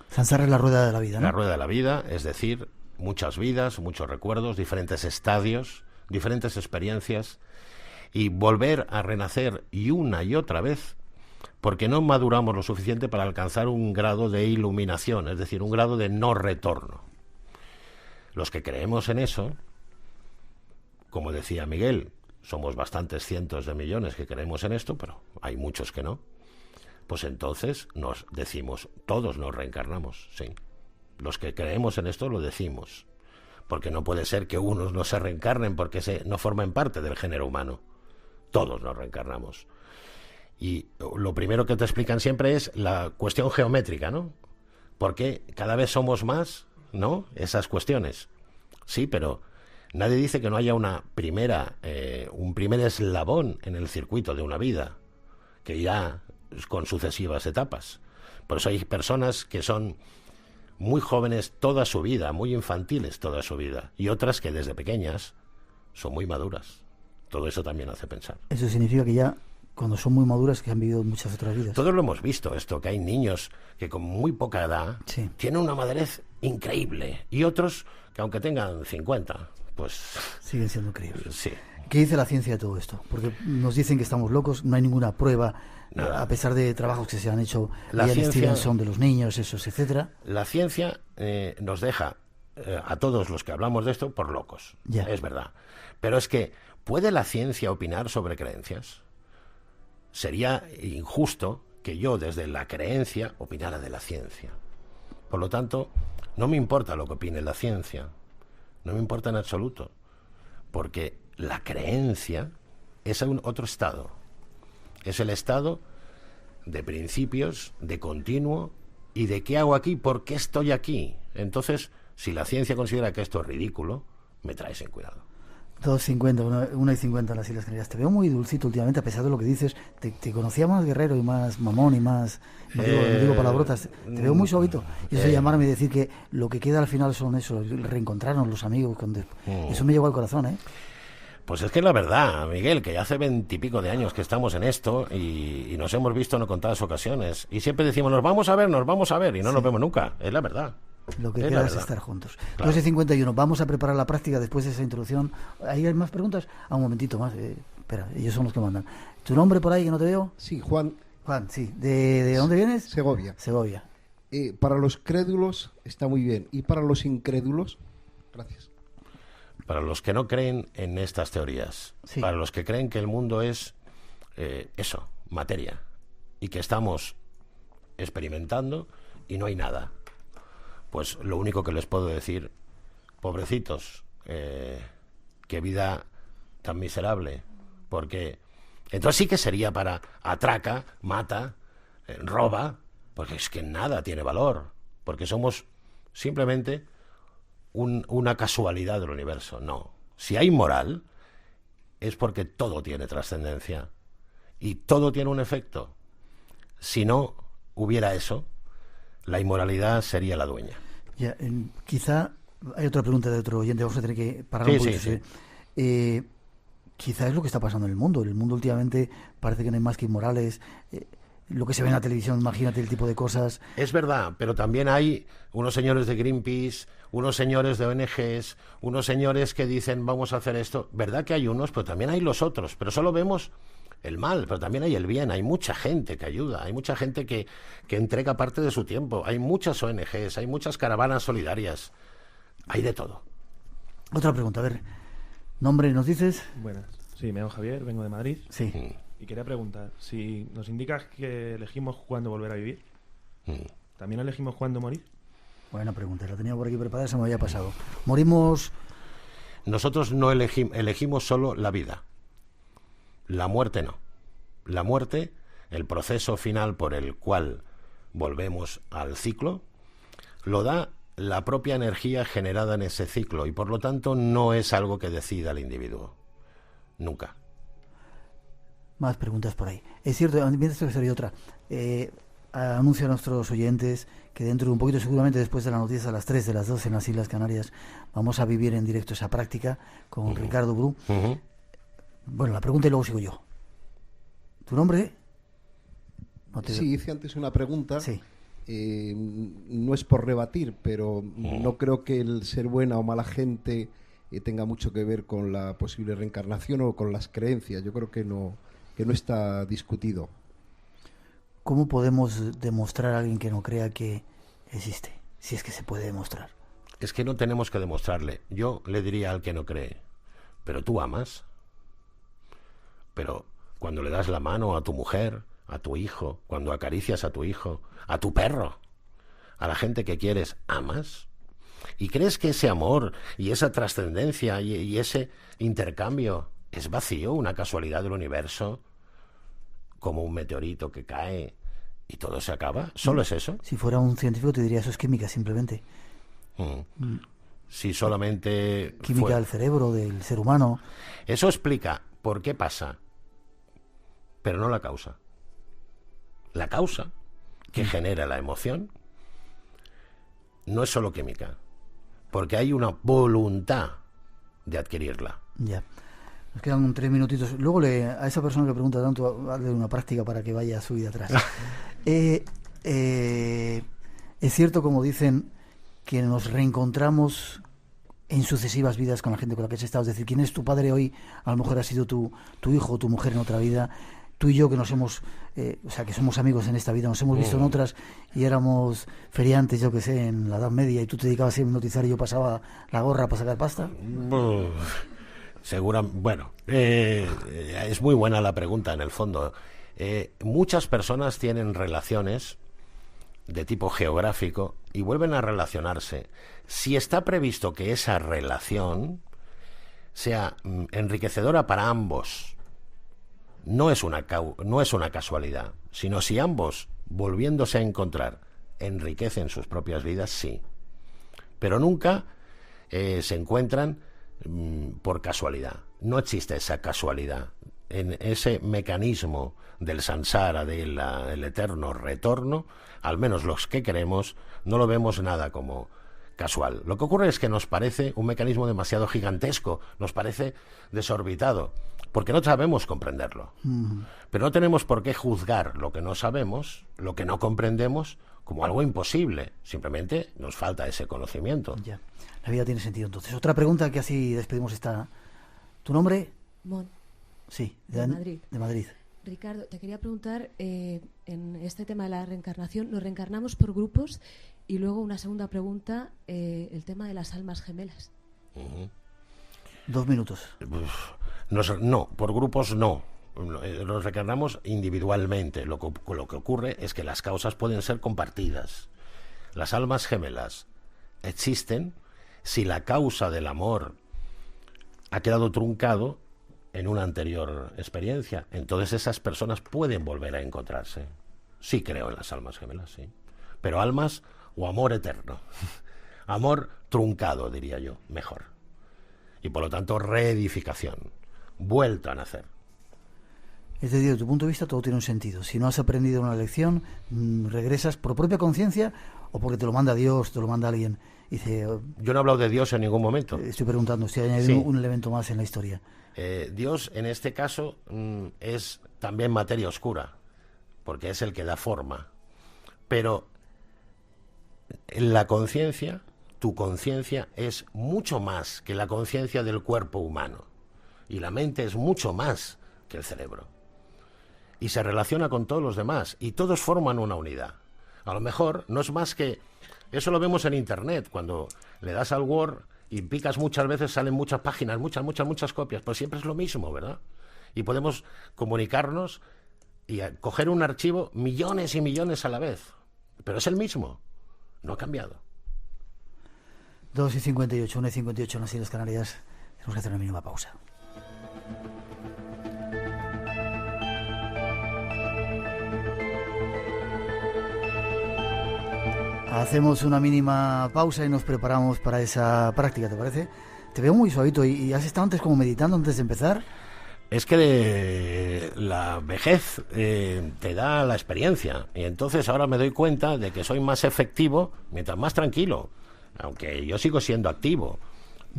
Samsara es la rueda de la vida, ¿no? La rueda de la vida, es decir, muchas vidas, muchos recuerdos, diferentes estadios, diferentes experiencias, y volver a renacer y una y otra vez, porque no maduramos lo suficiente para alcanzar un grado de iluminación, es decir, un grado de no retorno. Los que creemos en eso, como decía Miguel, somos bastantes cientos de millones que creemos en esto, pero hay muchos que no, pues entonces nos decimos, todos nos reencarnamos, sí. Los que creemos en esto lo decimos, porque no puede ser que unos no se reencarnen porque no formen parte del género humano. Todos nos reencarnamos. Y lo primero que te explican siempre es la cuestión geométrica, ¿no? Porque cada vez somos más, ¿no? Esas cuestiones. Sí, pero nadie dice que no haya un primer eslabón en el circuito de una vida, que irá con sucesivas etapas. Por eso hay personas que son muy jóvenes toda su vida, muy infantiles toda su vida, y otras que desde pequeñas son muy maduras. Todo eso también hace pensar. Eso significa que ya, cuando son muy maduras, que han vivido muchas otras vidas. Todos lo hemos visto esto, que hay niños que con muy poca edad tienen una madurez increíble, y otros que aunque tengan 50, pues... siguen siendo increíbles. Sí. ¿Qué dice la ciencia de todo esto? Porque nos dicen que estamos locos, no hay ninguna prueba, a pesar de trabajos que se han hecho, La Ian ciencia- Stevenson de los niños, esos, etcétera. La ciencia nos deja a todos los que hablamos de esto por locos. Ya. Es verdad. Pero es que, ¿puede la ciencia opinar sobre creencias? Sería injusto que yo, desde la creencia, opinara de la ciencia. Por lo tanto, no me importa lo que opine la ciencia. No me importa en absoluto. Porque la creencia es otro estado. Es el estado de principios, de continuo y de qué hago aquí, por qué estoy aquí. Entonces, si la ciencia considera que esto es ridículo, me traes en cuidado. 2:50, 1:50 en las Islas Canarias. Te veo muy dulcito últimamente, a pesar de lo que dices. Te conocía más guerrero y más mamón y más... No digo palabrotas. Te veo muy suavito. Y eso de llamarme y decir que lo que queda al final son eso, reencontrarnos los amigos. Eso me llegó al corazón, ¿eh? Pues es que es la verdad, Miguel, que hace 20 y pico de años que estamos en esto y nos hemos visto en contadas ocasiones. Y siempre decimos, nos vamos a ver, y no nos vemos nunca. Es la verdad. Lo que Es queda la es verdad. estar juntos. Claro. 2:51. Vamos a preparar la práctica después de esa introducción. ¿Hay más preguntas? Un momentito más. Espera, ellos son los que mandan. ¿Tu nombre por ahí que no te veo? Sí, Juan. Juan, sí. ¿De dónde vienes? Segovia. Segovia. Para los crédulos está muy bien. ¿Y para los incrédulos? Gracias. Para los que no creen en estas teorías, Sí. para los que creen que el mundo es eso, materia, y que estamos experimentando y no hay nada, pues lo único que les puedo decir, pobrecitos, qué vida tan miserable, porque entonces sí que sería para atraca, mata, roba, porque es que nada tiene valor, porque somos simplemente una casualidad del universo. No. Si hay moral, es porque todo tiene trascendencia y todo tiene un efecto. Si no hubiera eso, la inmoralidad sería la dueña. Ya, quizá hay otra pregunta de otro oyente, vamos a tener que parar Sí, un poquito. sí, sí. Quizá es lo que está pasando en el mundo. El mundo últimamente parece que no hay más que inmorales. Lo que se ve en la televisión, imagínate el tipo de cosas. Es verdad, pero también hay unos señores de Greenpeace, unos señores de ONGs, unos señores que dicen vamos a hacer esto. ¿Verdad que hay unos? Pero también hay los otros. Pero solo vemos el mal, pero también hay el bien. Hay mucha gente que ayuda, hay mucha gente que entrega parte de su tiempo. Hay muchas ONGs, hay muchas caravanas solidarias. Hay de todo. Otra pregunta, a ver. ¿Nombre nos dices? Buenas. Sí, me llamo Javier, vengo de Madrid. Sí. Y quería preguntar, si nos indicas que elegimos cuándo volver a vivir, ¿también elegimos cuándo morir? Buena pregunta, la tenía por aquí preparada, se me había pasado. Morimos... Nosotros no elegimos solo la vida. La muerte no. La muerte, el proceso final por el cual volvemos al ciclo, lo da la propia energía generada en ese ciclo y por lo tanto no es algo que decida el individuo. Nunca. Más preguntas por ahí. Es cierto, mientras que sería otra. Anuncio a nuestros oyentes que dentro de un poquito, seguramente después de la noticia a las 3 de las 12 en las Islas Canarias, vamos a vivir en directo esa práctica con Ricardo Bru. Bueno, la pregunta y luego sigo yo. ¿Tu nombre? Sí, hice antes una pregunta. Sí. No es por rebatir, pero no creo que el ser buena o mala gente tenga mucho que ver con la posible reencarnación o con las creencias. Yo creo que no está discutido. ¿Cómo podemos demostrar a alguien que no crea que existe? Si es que se puede demostrar. Es que no tenemos que demostrarle. Yo le diría al que no cree, pero tú amas. Pero cuando le das la mano a tu mujer, a tu hijo, cuando acaricias a tu hijo, a tu perro, a la gente que quieres, ¿amas? ¿Y crees que ese amor y esa trascendencia y ese intercambio es vacío, una casualidad del universo, como un meteorito que cae y todo se acaba? ¿Solo es eso? Si fuera un científico te diría eso es química simplemente. Si solamente... Química del cerebro, del ser humano. Eso explica por qué pasa, pero no la causa. La causa que genera la emoción no es solo química, porque hay una voluntad de adquirirla. Ya. Nos quedan 3 minutitos. Luego a esa persona que pregunta tanto, hazle una práctica para que vaya a su vida atrás. Es cierto, como dicen, que nos reencontramos en sucesivas vidas con la gente con la que has estado. Es decir, quién es tu padre hoy, a lo mejor ha sido tu hijo o tu mujer en otra vida. Tú y yo, que nos hemos, o sea, que somos amigos en esta vida, nos hemos visto en otras y éramos feriantes, yo que sé, en la Edad Media, y tú te dedicabas a hipnotizar y yo pasaba la gorra para sacar pasta. Bueno, es muy buena la pregunta en el fondo. Muchas personas tienen relaciones de tipo geográfico y vuelven a relacionarse. Si está previsto que esa relación sea enriquecedora para ambos, no es una casualidad, sino si ambos, volviéndose a encontrar, enriquecen sus propias vidas, sí. Pero nunca se encuentran por casualidad. No existe esa casualidad. En ese mecanismo del samsara, del eterno retorno, al menos los que queremos, no lo vemos nada como casual. Lo que ocurre es que nos parece un mecanismo demasiado gigantesco, nos parece desorbitado, porque no sabemos comprenderlo. Pero no tenemos por qué juzgar lo que no sabemos, lo que no comprendemos, como algo imposible. Simplemente nos falta ese conocimiento. Ya. La vida tiene sentido, entonces. Otra pregunta que así despedimos esta... ¿Tu nombre? Mon. Sí, de Madrid. De Madrid. Ricardo, te quería preguntar, en este tema de la reencarnación, ¿nos reencarnamos por grupos? Y luego una segunda pregunta, el tema de las almas gemelas. 2 minutos. No, por grupos no. Nos reencarnamos individualmente. Lo que ocurre es que las causas pueden ser compartidas. Las almas gemelas existen si la causa del amor ha quedado truncado en una anterior experiencia. Entonces esas personas pueden volver a encontrarse. Sí creo en las almas gemelas, sí. Pero almas o amor eterno. Amor truncado, diría yo, mejor. Y por lo tanto, reedificación. Vuelta a nacer. Es decir, desde tu punto de vista todo tiene un sentido. Si no has aprendido una lección, regresas por propia conciencia o porque te lo manda Dios, te lo manda alguien. Dice, yo no he hablado de Dios en ningún momento. Estoy preguntando, si hay añadido un elemento más en la historia. Dios, en este caso, es también materia oscura, porque es el que da forma. Pero la conciencia, tu conciencia, es mucho más que la conciencia del cuerpo humano. Y la mente es mucho más que el cerebro. Y se relaciona con todos los demás, y todos forman una unidad. A lo mejor no es más que... Eso lo vemos en Internet, cuando le das al Word y picas muchas veces, salen muchas páginas, muchas copias, pues siempre es lo mismo, ¿verdad? Y podemos comunicarnos y coger un archivo millones y millones a la vez, pero es el mismo, no ha cambiado. 2:58, 1:58 en las Islas Canarias. Tenemos que hacer una mínima pausa. Hacemos una mínima pausa y nos preparamos para esa práctica, ¿te parece? Te veo muy suavito y has estado antes como meditando antes de empezar. Es que la vejez te da la experiencia, y entonces ahora me doy cuenta de que soy más efectivo mientras más tranquilo, aunque yo sigo siendo activo.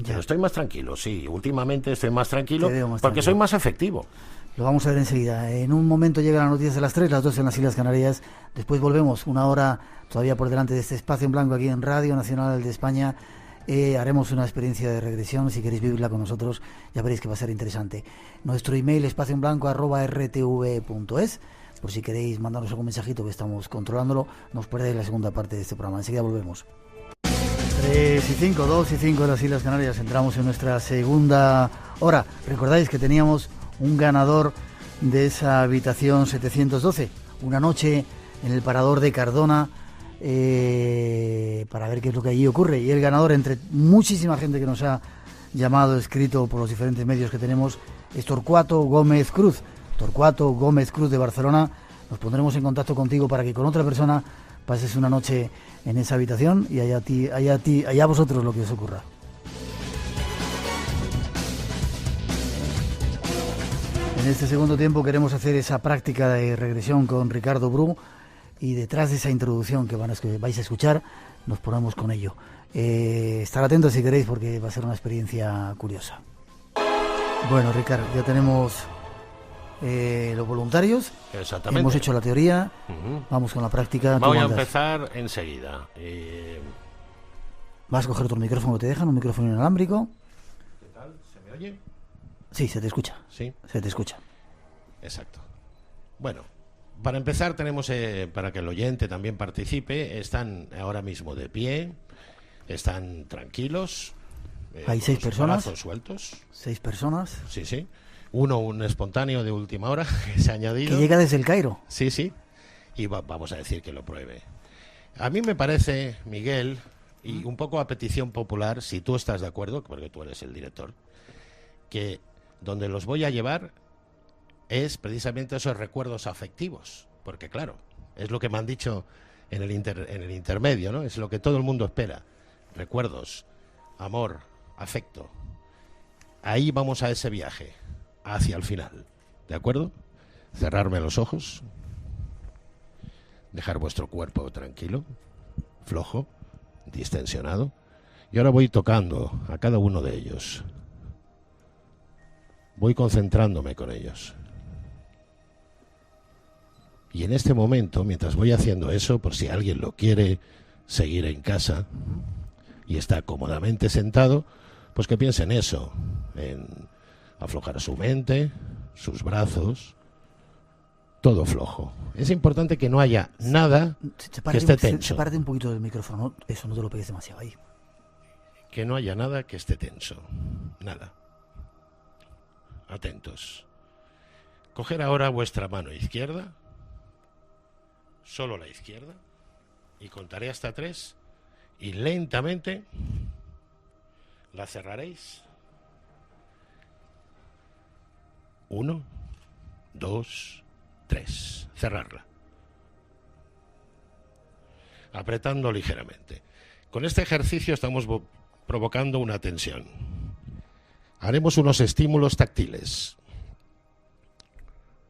Pero estoy más tranquilo, sí, últimamente estoy más tranquilo porque soy más efectivo. Lo vamos a ver enseguida. En un momento llegan las noticias de las 3, las 2 en las Islas Canarias. Después volvemos, 1 hora todavía por delante de este espacio en blanco aquí en Radio Nacional de España. Haremos una experiencia de regresión. Si queréis vivirla con nosotros, ya veréis que va a ser interesante. Nuestro email espacioenblanco@rtv.es. Por si queréis mandarnos algún mensajito, que estamos controlándolo. No os perdáis la segunda parte de este programa. Enseguida volvemos. 3:05, 2:05 en las Islas Canarias. Entramos en nuestra segunda hora. Recordáis que teníamos un ganador de esa habitación 712, una noche en el Parador de Cardona, para ver qué es lo que allí ocurre. Y el ganador, entre muchísima gente que nos ha llamado, escrito por los diferentes medios que tenemos, es Torcuato Gómez Cruz. Torcuato Gómez Cruz de Barcelona. Nos pondremos en contacto contigo para que con otra persona pases una noche en esa habitación y allá vosotros lo que os ocurra. En este segundo tiempo queremos hacer esa práctica de regresión con Ricardo Bru, y detrás de esa introducción que vais a escuchar nos ponemos con ello. Estar atentos si queréis, porque va a ser una experiencia curiosa. Bueno, Ricardo, ya tenemos los voluntarios. Exactamente. Hemos hecho la teoría. Vamos con la práctica. Voy a empezar enseguida. Vas a coger otro micrófono que te dejan, un micrófono inalámbrico. ¿Qué tal? ¿Se me oye? Sí, se te escucha. Sí. Se te escucha. Exacto. Bueno, para empezar tenemos, para que el oyente también participe, están ahora mismo de pie, están tranquilos. Hay 6 personas. Brazos sueltos. 6 personas. Sí, sí. Uno, un espontáneo de última hora que se ha añadido. Que llega desde el Cairo. Sí, sí. Y vamos a decir que lo pruebe. A mí me parece, Miguel, y un poco a petición popular, si tú estás de acuerdo, porque tú eres el director, que donde los voy a llevar es precisamente esos recuerdos afectivos. Porque claro, es lo que me han dicho en el intermedio, ¿no? Es lo que todo el mundo espera. Recuerdos, amor, afecto. Ahí vamos a ese viaje, hacia el final. ¿De acuerdo? Cerrarme los ojos. Dejar vuestro cuerpo tranquilo, flojo, distensionado. Y ahora voy tocando a cada uno de ellos. Voy concentrándome con ellos. Y en este momento, mientras voy haciendo eso, por si alguien lo quiere seguir en casa y está cómodamente sentado, pues que piense en eso, en aflojar su mente, sus brazos, todo flojo. Es importante que no haya nada que esté tenso. Sepárate un poquito del micrófono, eso no te lo pegues demasiado ahí. Que no haya nada que esté tenso, nada. Atentos. Coger ahora vuestra mano izquierda, solo la izquierda, y contaré hasta 3 y lentamente la cerraréis. 1, 2, 3. Cerrarla. Apretando ligeramente. Con este ejercicio estamos provocando una tensión. Haremos unos estímulos táctiles.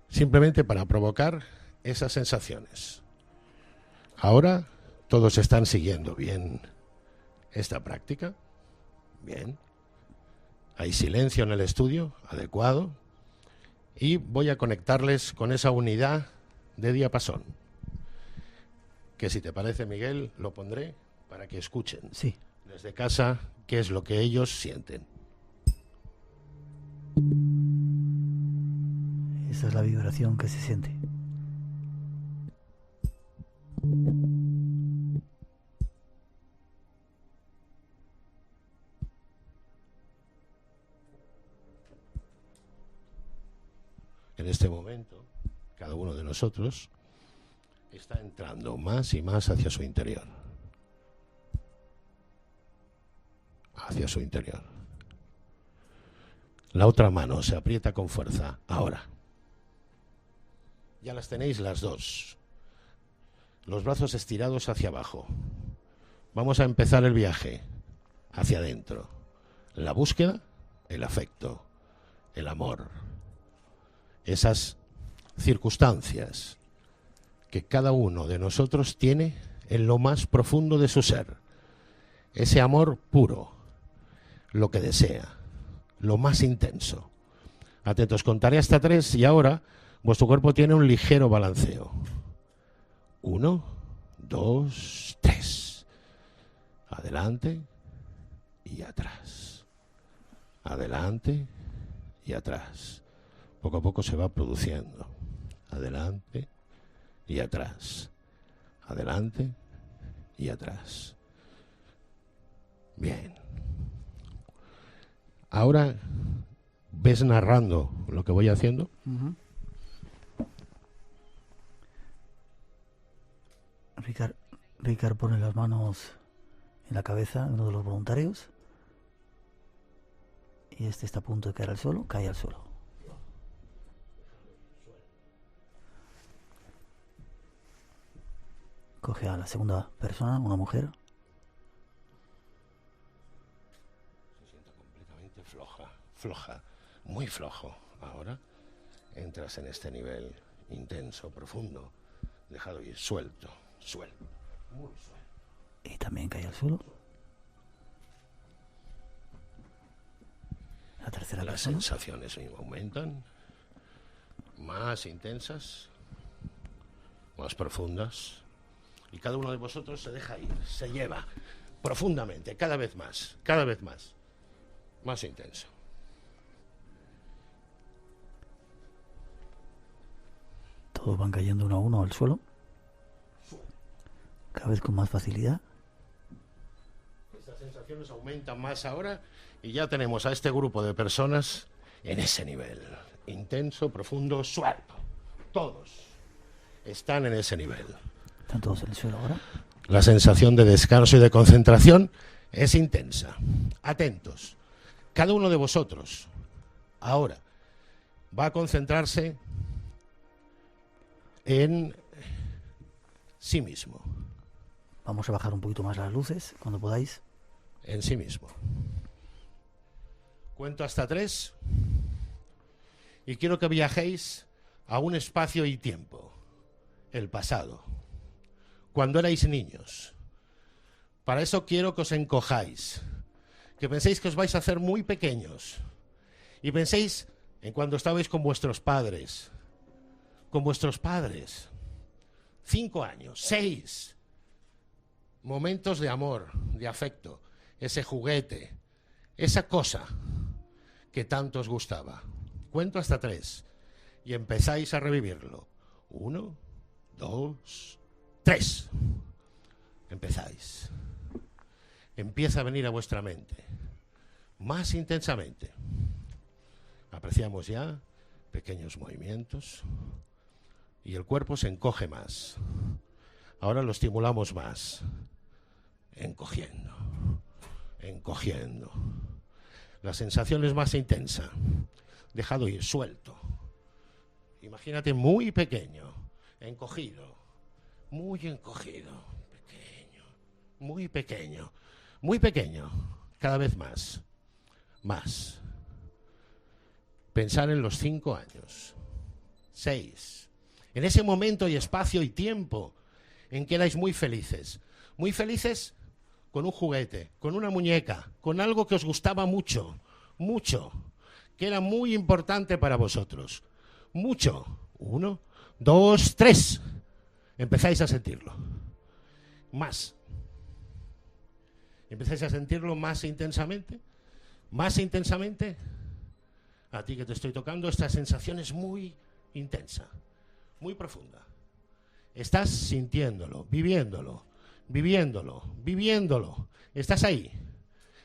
Simplemente para provocar esas sensaciones. Ahora todos están siguiendo bien esta práctica. Bien. Hay silencio en el estudio, adecuado. Y voy a conectarles con esa unidad de diapasón. Que si te parece, Miguel, lo pondré para que escuchen sí. Desde casa qué es lo que ellos sienten. Esa es la vibración que se siente. En este momento, cada uno de nosotros está entrando más y más hacia su interior. Hacia su interior. La otra mano se aprieta con fuerza. Ahora. Ya las tenéis las dos. Los brazos estirados hacia abajo. Vamos a empezar el viaje hacia adentro. La búsqueda, el afecto, el amor. Esas circunstancias que cada uno de nosotros tiene en lo más profundo de su ser. Ese amor puro, lo que desea, lo más intenso. Atentos, contaré hasta 3 y ahora vuestro cuerpo tiene un ligero balanceo. 1, 2, 3. Adelante y atrás. Adelante y atrás. Poco a poco se va produciendo. Adelante y atrás. Adelante y atrás. Bien. Ahora, ¿ves narrando lo que voy haciendo? Uh-huh. Ricard pone las manos en la cabeza de uno de los voluntarios. Y este está a punto de caer al suelo. Cae al suelo. Coge a la segunda persona, una mujer. Se siente completamente floja, muy flojo. Ahora entras en este nivel intenso, profundo, dejado ir, suelto, muy suelto. Y también cae al suelo. La tercera Las persona. sensaciones aumentan, más intensas, más profundas. Y cada uno de vosotros se deja ir, se lleva profundamente, cada vez más, más intenso. Todos van cayendo uno a uno al suelo, cada vez con más facilidad. Estas sensaciones aumentan más ahora y ya tenemos a este grupo de personas en ese nivel, intenso, profundo, suelto. Todos están en ese nivel. ¿Están todos en el suelo ahora? La sensación de descanso y de concentración es intensa. Atentos. Cada uno de vosotros ahora va a concentrarse en sí mismo. Vamos a bajar un poquito más las luces cuando podáis. En sí mismo. Cuento hasta 3 y quiero que viajéis a un espacio y tiempo, el pasado, cuando erais niños. Para eso quiero que os encojáis, que penséis que os vais a hacer muy pequeños y penséis en cuando estabais con vuestros padres, 5 años, 6, momentos de amor, de afecto, ese juguete, esa cosa que tanto os gustaba. Cuento hasta 3 y empezáis a revivirlo. 1, 2, 3. Empezáis. Empieza a venir a vuestra mente más intensamente. Apreciamos ya pequeños movimientos y el cuerpo se encoge más. Ahora lo estimulamos más, encogiendo. La sensación es más intensa. Dejado ir, suelto. Imagínate muy pequeño, encogido, muy encogido, pequeño, muy pequeño, muy pequeño, cada vez más. Pensar en los 5 años, 6, en ese momento y espacio y tiempo en que erais muy felices con un juguete, con una muñeca, con algo que os gustaba mucho, que era muy importante para vosotros, mucho. 1, 2, 3. Empezáis a sentirlo. Más. Empezáis a sentirlo más intensamente. A ti que te estoy tocando, esta sensación es muy intensa, muy profunda. Estás sintiéndolo, viviéndolo. Estás ahí.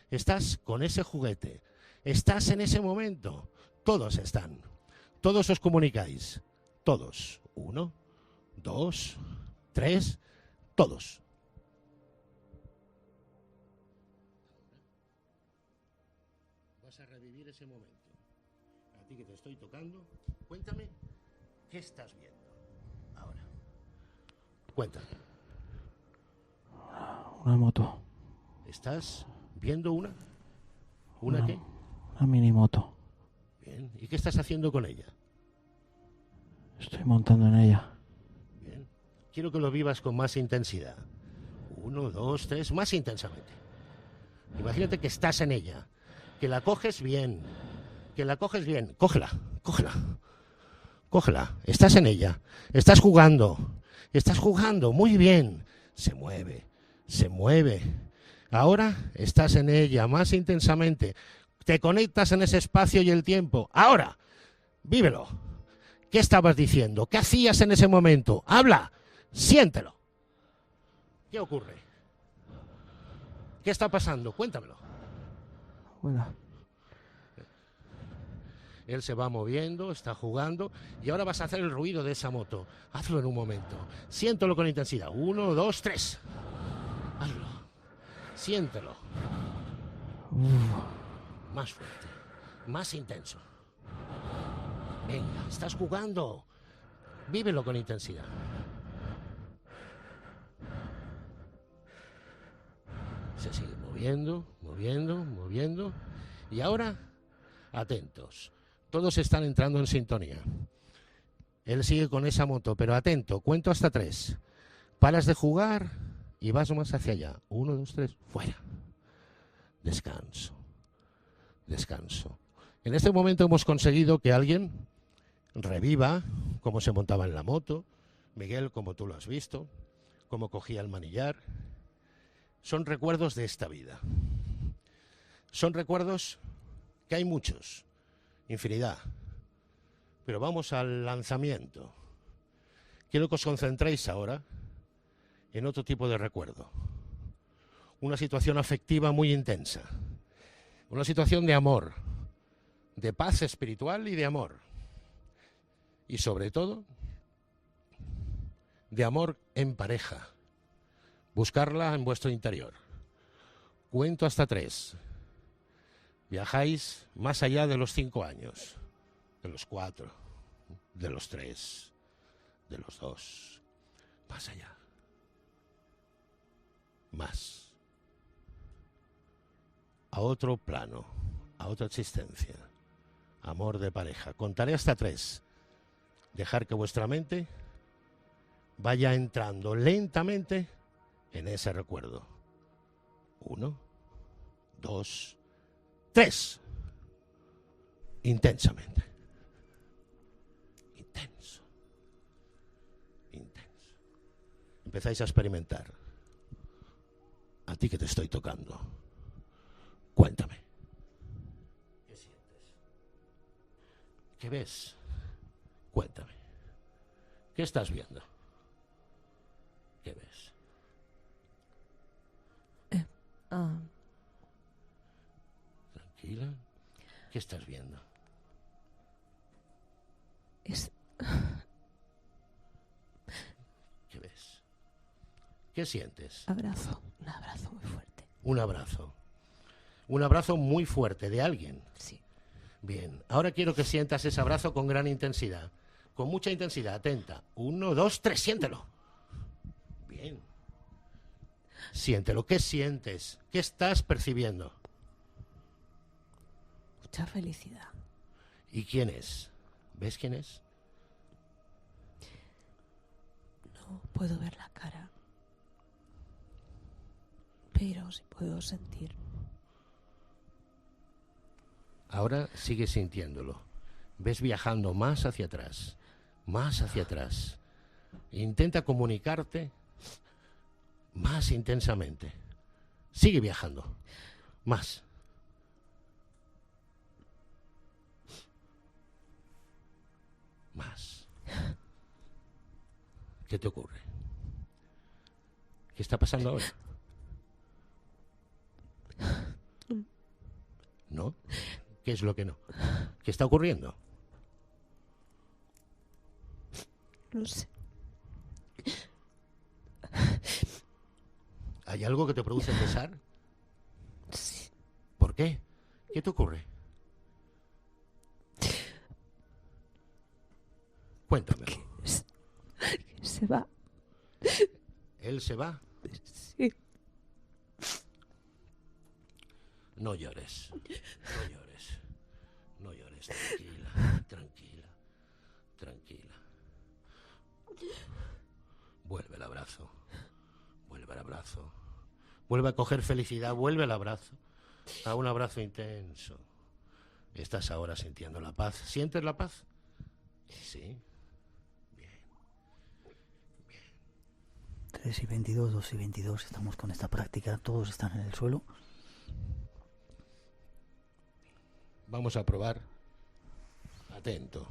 Estás con ese juguete. Estás en ese momento. Todos están. Todos os comunicáis. Todos. 1, 2, 3. Todos. Vas a revivir ese momento. A ti que te estoy tocando, cuéntame qué estás viendo ahora. Cuéntame. Una moto. ¿Estás viendo una? ¿Una qué? Una mini moto. Bien. ¿Y qué estás haciendo con ella? Estoy montando en ella. Bien. Quiero que lo vivas con más intensidad. 1, 2, 3, más intensamente. Imagínate que estás en ella, que la coges bien, Cógela. Estás en ella, estás jugando, muy bien. Se mueve. Ahora estás en ella más intensamente. Te conectas en ese espacio y el tiempo. Ahora, vívelo. ¿Qué estabas diciendo? ¿Qué hacías en ese momento? Habla, siéntelo. ¿Qué ocurre? ¿Qué está pasando? Cuéntamelo. Bueno. Él se va moviendo, está jugando y ahora vas a hacer el ruido de esa moto. Hazlo en un momento. Siéntelo con intensidad. 1, 2, 3. Hazlo. Siéntelo. Más fuerte. Más intenso. Venga, estás jugando. Vívelo con intensidad. Se sigue moviendo. Y ahora, atentos. Todos están entrando en sintonía. Él sigue con esa moto, pero atento, cuento hasta 3. Paras de jugar y vas más hacia allá. 1, 2, 3, fuera. Descanso. En este momento hemos conseguido que alguien reviva cómo se montaba en la moto. Miguel, como tú lo has visto, cómo cogía el manillar. son recuerdos de esta vida. Son recuerdos que hay muchos, infinidad. Pero vamos al lanzamiento. Quiero que os concentréis ahora en otro tipo de recuerdo. Una situación afectiva muy intensa. Una situación de amor, de paz espiritual y de amor. Y sobre todo, de amor en pareja. Buscarla en vuestro interior. Cuento hasta 3. Viajáis más allá de los 5 años, de los 4, de los 3, de los 2, más allá. Más. A otro plano, a otra existencia. Amor de pareja. Contaré hasta 3. Dejar que vuestra mente vaya entrando lentamente en ese recuerdo. 1, 2, 3. Intensamente. Intenso. Intenso. Empezáis a experimentar. A ti que te estoy tocando. Cuéntame. ¿Qué sientes? ¿Qué ves? Cuéntame. ¿Qué estás viendo? ¿Qué ves? Tranquila. ¿Qué estás viendo? ¿Qué ves? ¿Qué sientes? Abrazo. Un abrazo muy fuerte. Un abrazo. Un abrazo muy fuerte de alguien. Sí. Bien. Ahora quiero que sientas ese abrazo con gran intensidad. Con mucha intensidad. Atenta. 1, 2, 3. Siéntelo. Bien. Siéntelo. ¿Qué sientes? ¿Qué estás percibiendo? Mucha felicidad. ¿Y quién es? ¿Ves quién es? No puedo ver la cara, pero sí puedo sentir. Ahora sigue sintiéndolo. Ves viajando más hacia atrás, más hacia atrás. Intenta comunicarte más intensamente. Sigue viajando. Más. Más. ¿Qué te ocurre? ¿Qué está pasando ahora? ¿No? ¿Qué es lo que no? ¿Qué está ocurriendo? No sé. ¿Hay algo que te produce pesar? Sí. ¿Por qué? ¿Qué te ocurre? Cuéntamelo. Que se va. ¿Él se va? Sí. No llores. No llores. No llores. Tranquila. Tranquila. Tranquila. Vuelve el abrazo. Vuelve el abrazo. Vuelve a coger felicidad. Vuelve el abrazo. A un abrazo intenso. Estás ahora sintiendo la paz. ¿Sientes la paz? Sí. 3 y 22, 2 y 22, estamos con esta práctica, todos están en el suelo. Vamos a probar. Atento.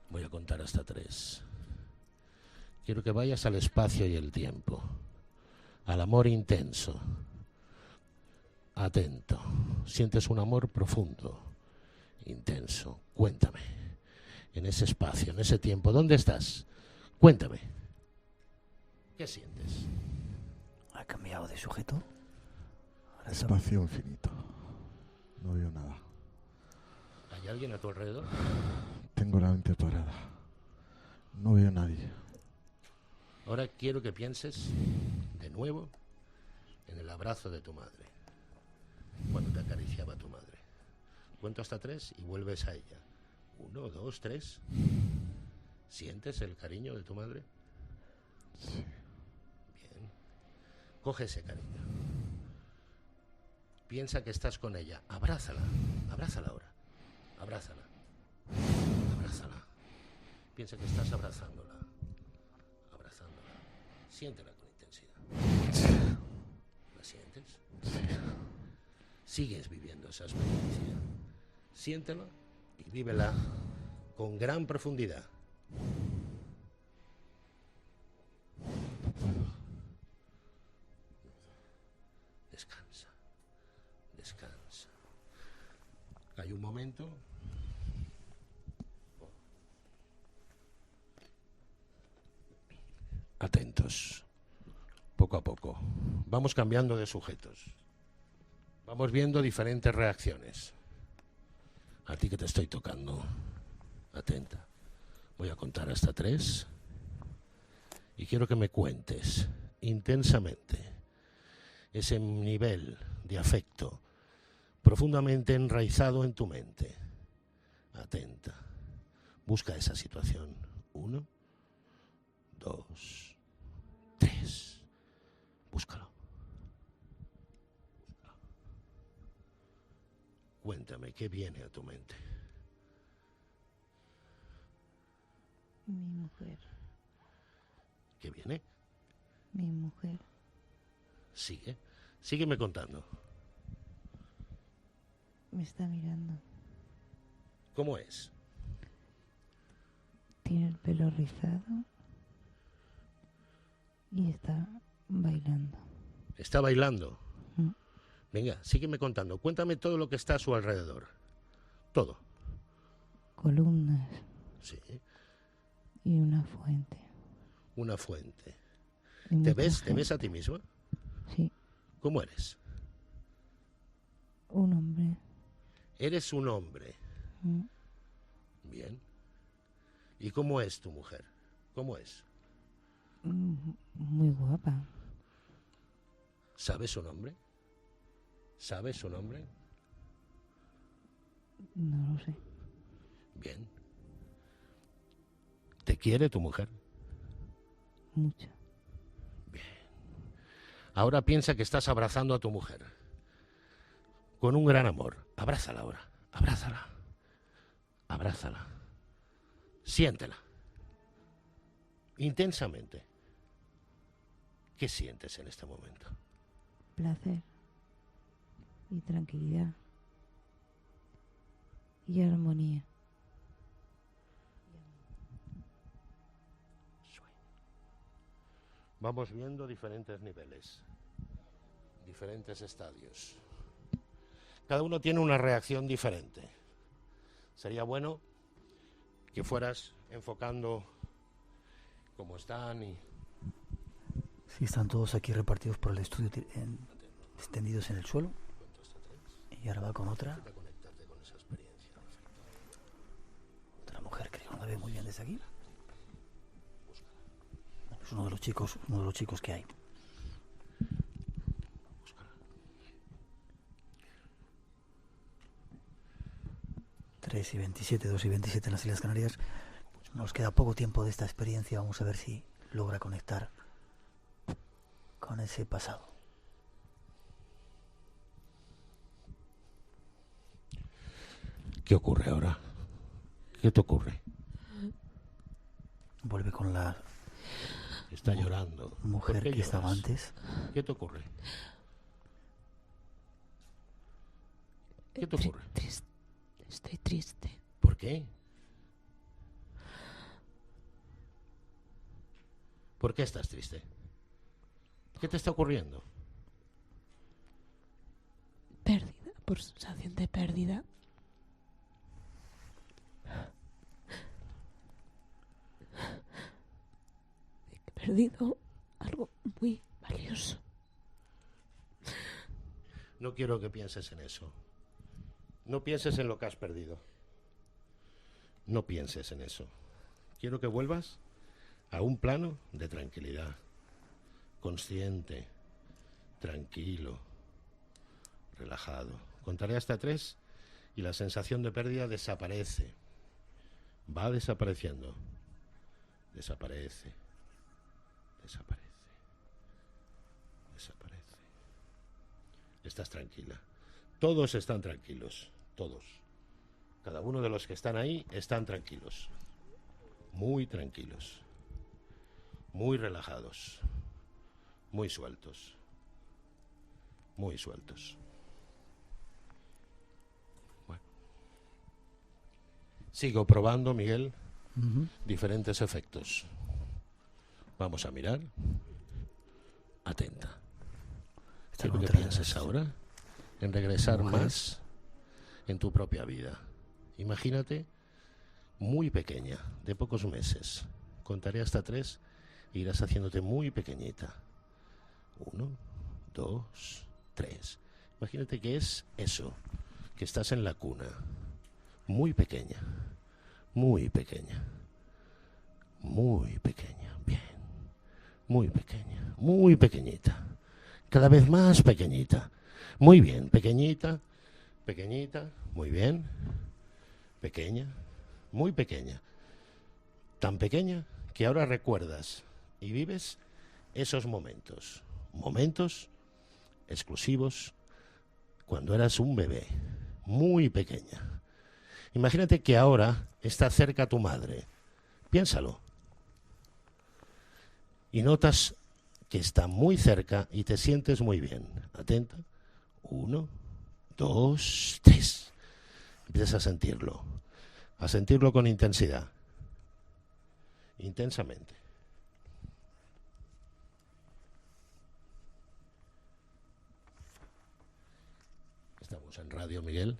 Voy a contar hasta 3. Quiero que vayas al espacio y el tiempo, al amor intenso. Atento. Sientes un amor profundo, intenso. Cuéntame. En ese espacio, en ese tiempo, ¿dónde estás? Cuéntame. ¿Qué sientes? ¿Ha cambiado de sujeto? Espacio infinito. No veo nada. ¿Hay alguien a tu alrededor? Tengo la mente parada. No veo a nadie. Ahora quiero que pienses de nuevo en el abrazo de tu madre. Cuando te acariciaba tu madre. Cuento hasta 3 y vuelves a ella. 1, 2, 3. ¿Sientes el cariño de tu madre? Sí. Coge ese cariño. Piensa que estás con ella. Abrázala. Abrázala ahora. Abrázala. Abrázala. Piensa que estás abrazándola. Abrazándola. Siéntela con intensidad. sientes? Sigues viviendo esa experiencia. Siéntela y vívela con gran profundidad. Descansa, descansa. Hay un momento. Atentos. Poco a poco. Vamos cambiando de sujetos. Vamos viendo diferentes reacciones. A ti que te estoy tocando. Atenta. Voy a contar hasta 3. Y quiero que me cuentes intensamente ese nivel de afecto profundamente enraizado en tu mente. Atenta. Busca esa situación. 1, 2, 3. Búscalo. Cuéntame, ¿qué viene a tu mente? Mi mujer. ¿Qué viene? Mi mujer. Sigue. Sígueme contando. Me está mirando. ¿Cómo es? Tiene el pelo rizado y está bailando. ¿Está bailando? Mm. Venga, sígueme contando. Cuéntame todo lo que está a su alrededor. Todo. Columnas Sí. y una fuente. Una fuente. Y ¿Te mucha ves gente. a ti misma? Sí. ¿Cómo eres? Un hombre. Eres un hombre. Mm. Bien. ¿Y cómo es tu mujer? ¿Cómo es? Muy guapa. ¿Sabes su nombre? ¿Sabes su nombre? No lo sé. Bien. ¿Te quiere tu mujer? Mucho. Ahora piensa que estás abrazando a tu mujer. Con un gran amor. Abrázala ahora. Abrázala. Abrázala. Siéntela. Intensamente. ¿Qué sientes en este momento? Placer. Y tranquilidad. Y armonía. Vamos viendo diferentes niveles, diferentes estadios. Cada uno tiene una reacción diferente. Sería bueno que fueras enfocando cómo están y... Sí, están todos aquí repartidos por el estudio, extendidos en el suelo. Y ahora va con otra. Otra mujer que no la ve muy bien desde aquí. Es uno de los chicos que hay. 3 y 27, 2 y 27 en las Islas Canarias. Nos queda poco tiempo de esta experiencia. Vamos a ver si logra conectar con ese pasado. ¿Qué ocurre ahora? ¿Qué te ocurre? Vuelve con la Está llorando. mujer ¿Por qué que estaba lloras? antes. ¿Qué te ocurre? ¿Qué te ocurre? Estoy triste. ¿Por qué? ¿Por qué estás triste? ¿Qué te está ocurriendo? Pérdida, por sensación de pérdida. He perdido algo muy valioso. No quiero que pienses en eso. No pienses en lo que has perdido. No pienses en eso. Quiero que vuelvas a un plano de tranquilidad. Consciente, tranquilo, relajado. Contaré hasta 3 y la sensación de pérdida desaparece. Va desapareciendo. Desaparece. Desaparece. Desaparece. Estás tranquila. Todos están tranquilos. Todos. Cada uno de los que están ahí están tranquilos. Muy tranquilos. Muy relajados. Muy sueltos. muy sueltos. Bueno. Sigo probando, Miguel, diferentes efectos. Vamos a mirar. Atenta. Quiero que pienses ahora en regresar más en tu propia vida. Imagínate muy pequeña, de pocos meses. Contaré hasta 3 e irás haciéndote muy pequeñita. 1, 2, 3. Imagínate que es eso, que estás en la cuna. Muy pequeña, muy pequeña, muy pequeña. Bien, muy pequeña, muy pequeñita. Cada vez más pequeñita. Muy bien, pequeñita, pequeñita, muy bien. Pequeña, muy pequeña. Tan pequeña que ahora recuerdas y vives esos momentos. Momentos exclusivos cuando eras un bebé, muy pequeña. Imagínate que ahora está cerca tu madre. Piénsalo. Y notas que está muy cerca y te sientes muy bien. Atenta. 1, 2, 3. Empiezas a sentirlo con intensidad. Intensamente. Estamos en radio, Miguel,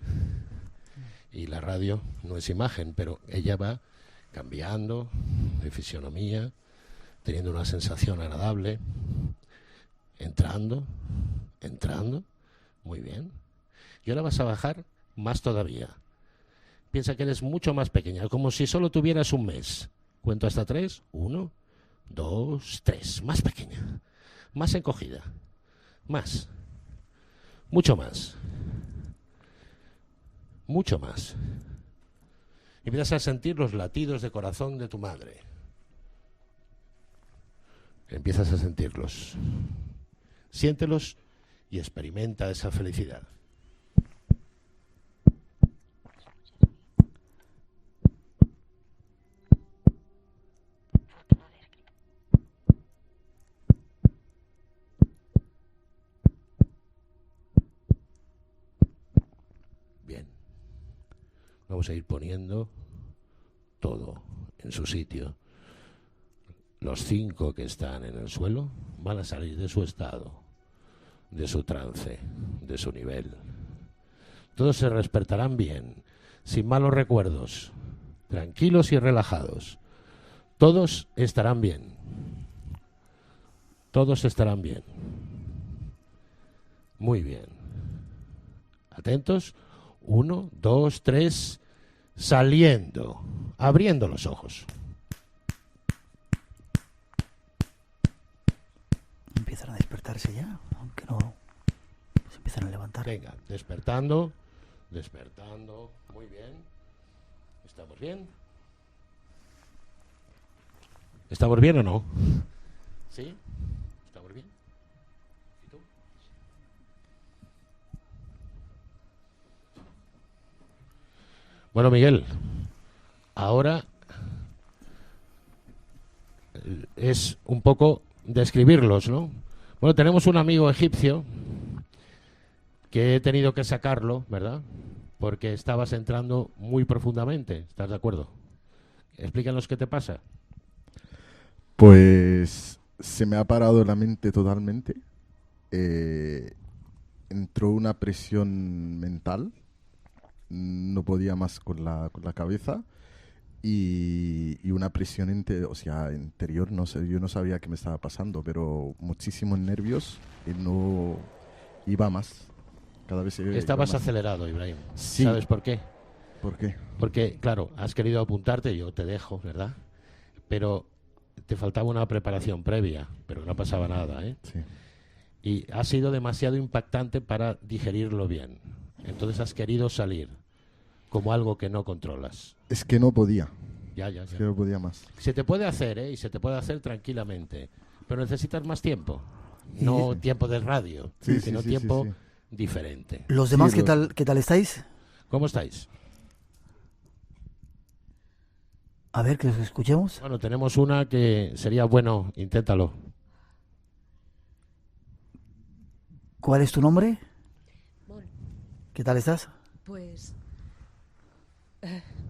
y la radio no es imagen, pero ella va cambiando de fisionomía, teniendo una sensación agradable, entrando, muy bien. Y ahora vas a bajar más todavía. Piensa que eres mucho más pequeña, como si solo tuvieras un mes. Cuento hasta 3. 1, 2, 3. Más pequeña, más encogida, más, mucho más, mucho más. Y empiezas a sentir los latidos de corazón de tu madre. Empiezas a sentirlos. Siéntelos y experimenta esa felicidad. Bien. Vamos a ir poniendo todo en su sitio. Los 5 que están en el suelo van a salir de su estado, de su trance, de su nivel. Todos se despertarán bien, sin malos recuerdos, tranquilos y relajados. Todos estarán bien. Todos estarán bien. Muy bien. Atentos. 1, 2, 3. Saliendo. Abriendo los ojos. Empiezan a despertarse ya, aunque no se empiezan a levantar. Venga, despertando, muy bien. ¿Estamos bien? ¿Estamos bien o no? ¿Sí? ¿Estamos bien? ¿Y tú? Bueno, Miguel, ahora es un poco describirlos, ¿no? Bueno, tenemos un amigo egipcio que he tenido que sacarlo, ¿verdad? Porque estabas entrando muy profundamente. ¿Estás de acuerdo? Explícanos qué te pasa. Pues se me ha parado la mente totalmente. Entró una presión mental. No podía más con la cabeza. Y una presión interior, no sé, yo no sabía qué me estaba pasando, pero muchísimos nervios y no iba más. Cada vez estabas acelerado, Ibrahim. Sí. ¿Sabes por qué? ¿Por qué? Porque, claro, has querido apuntarte, yo te dejo, ¿verdad? Pero te faltaba una preparación previa, pero no pasaba nada, ¿eh? Sí. Y ha sido demasiado impactante para digerirlo bien. Entonces has querido salir como algo que no controlas. Es que no podía. Ya. Es que no podía más. Se te puede hacer, ¿eh? Y se te puede hacer tranquilamente. Pero necesitas más tiempo. No tiempo de radio, sino tiempo diferente. ¿Los demás qué tal estáis? ¿Cómo estáis? A ver, que os escuchemos. Bueno, tenemos una que sería bueno, inténtalo. ¿Cuál es tu nombre? Mon. ¿Qué tal estás? Pues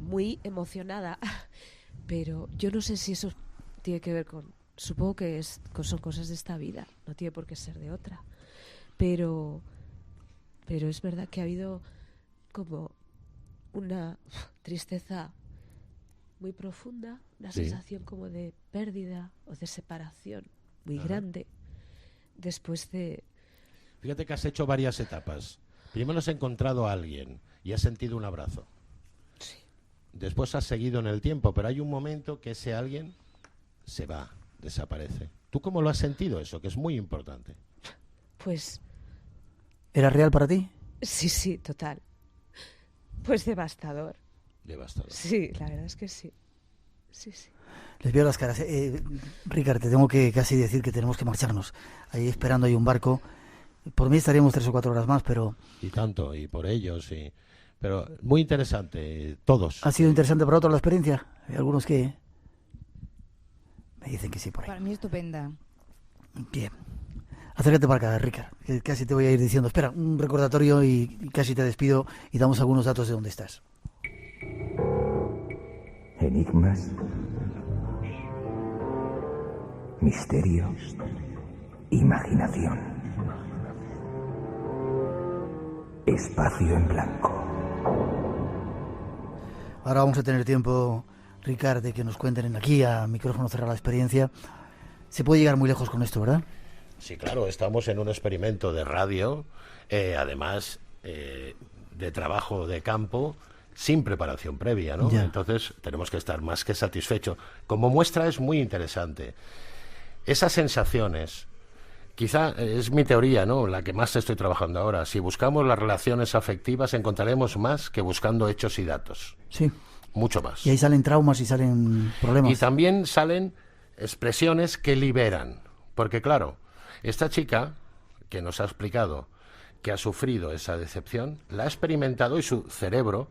muy emocionada, pero yo no sé si eso tiene que ver con... Supongo que son cosas de esta vida, no tiene por qué ser de otra. Pero es verdad que ha habido como una tristeza muy profunda, una sensación como de pérdida o de separación muy grande después de... Fíjate que has hecho varias etapas. Primero has encontrado a alguien y has sentido un abrazo. Sí. Después has seguido en el tiempo, pero hay un momento que ese alguien se va, desaparece. ¿Tú cómo lo has sentido eso? Que es muy importante. Pues... ¿Era real para ti? Sí, total. Pues devastador. Devastador. Sí, la verdad es que sí. Sí. Les veo las caras. Ricard, te tengo que casi decir que tenemos que marcharnos. Ahí esperando hay un barco. Por mí estaríamos 3 o 4 horas más, pero... Y tanto, y por ellos, y... Pero muy interesante, todos. ¿Ha sido interesante para otros la experiencia? Hay algunos que... me dicen que sí por ahí. Para mí estupenda. Bien. Acércate para acá, Ricard, que casi te voy a ir diciendo. Espera, un recordatorio y casi te despido y damos algunos datos de dónde estás. Enigmas, misterio, imaginación, espacio en blanco. Ahora vamos a tener tiempo, Ricard, de que nos cuenten aquí a micrófono cerrado la experiencia. Se puede llegar muy lejos con esto, ¿verdad? Sí, claro, estamos en un experimento de radio, además de trabajo de campo, sin preparación previa, ¿no? Ya. Entonces tenemos que estar más que satisfechos. Como muestra es muy interesante. Esas sensaciones, quizá es mi teoría, ¿no?, la que más estoy trabajando ahora. Si buscamos las relaciones afectivas encontraremos más que buscando hechos y datos. Sí. Mucho más. Y ahí salen traumas y salen problemas. Y también salen expresiones que liberan. Porque claro, esta chica que nos ha explicado que ha sufrido esa decepción, la ha experimentado y su cerebro,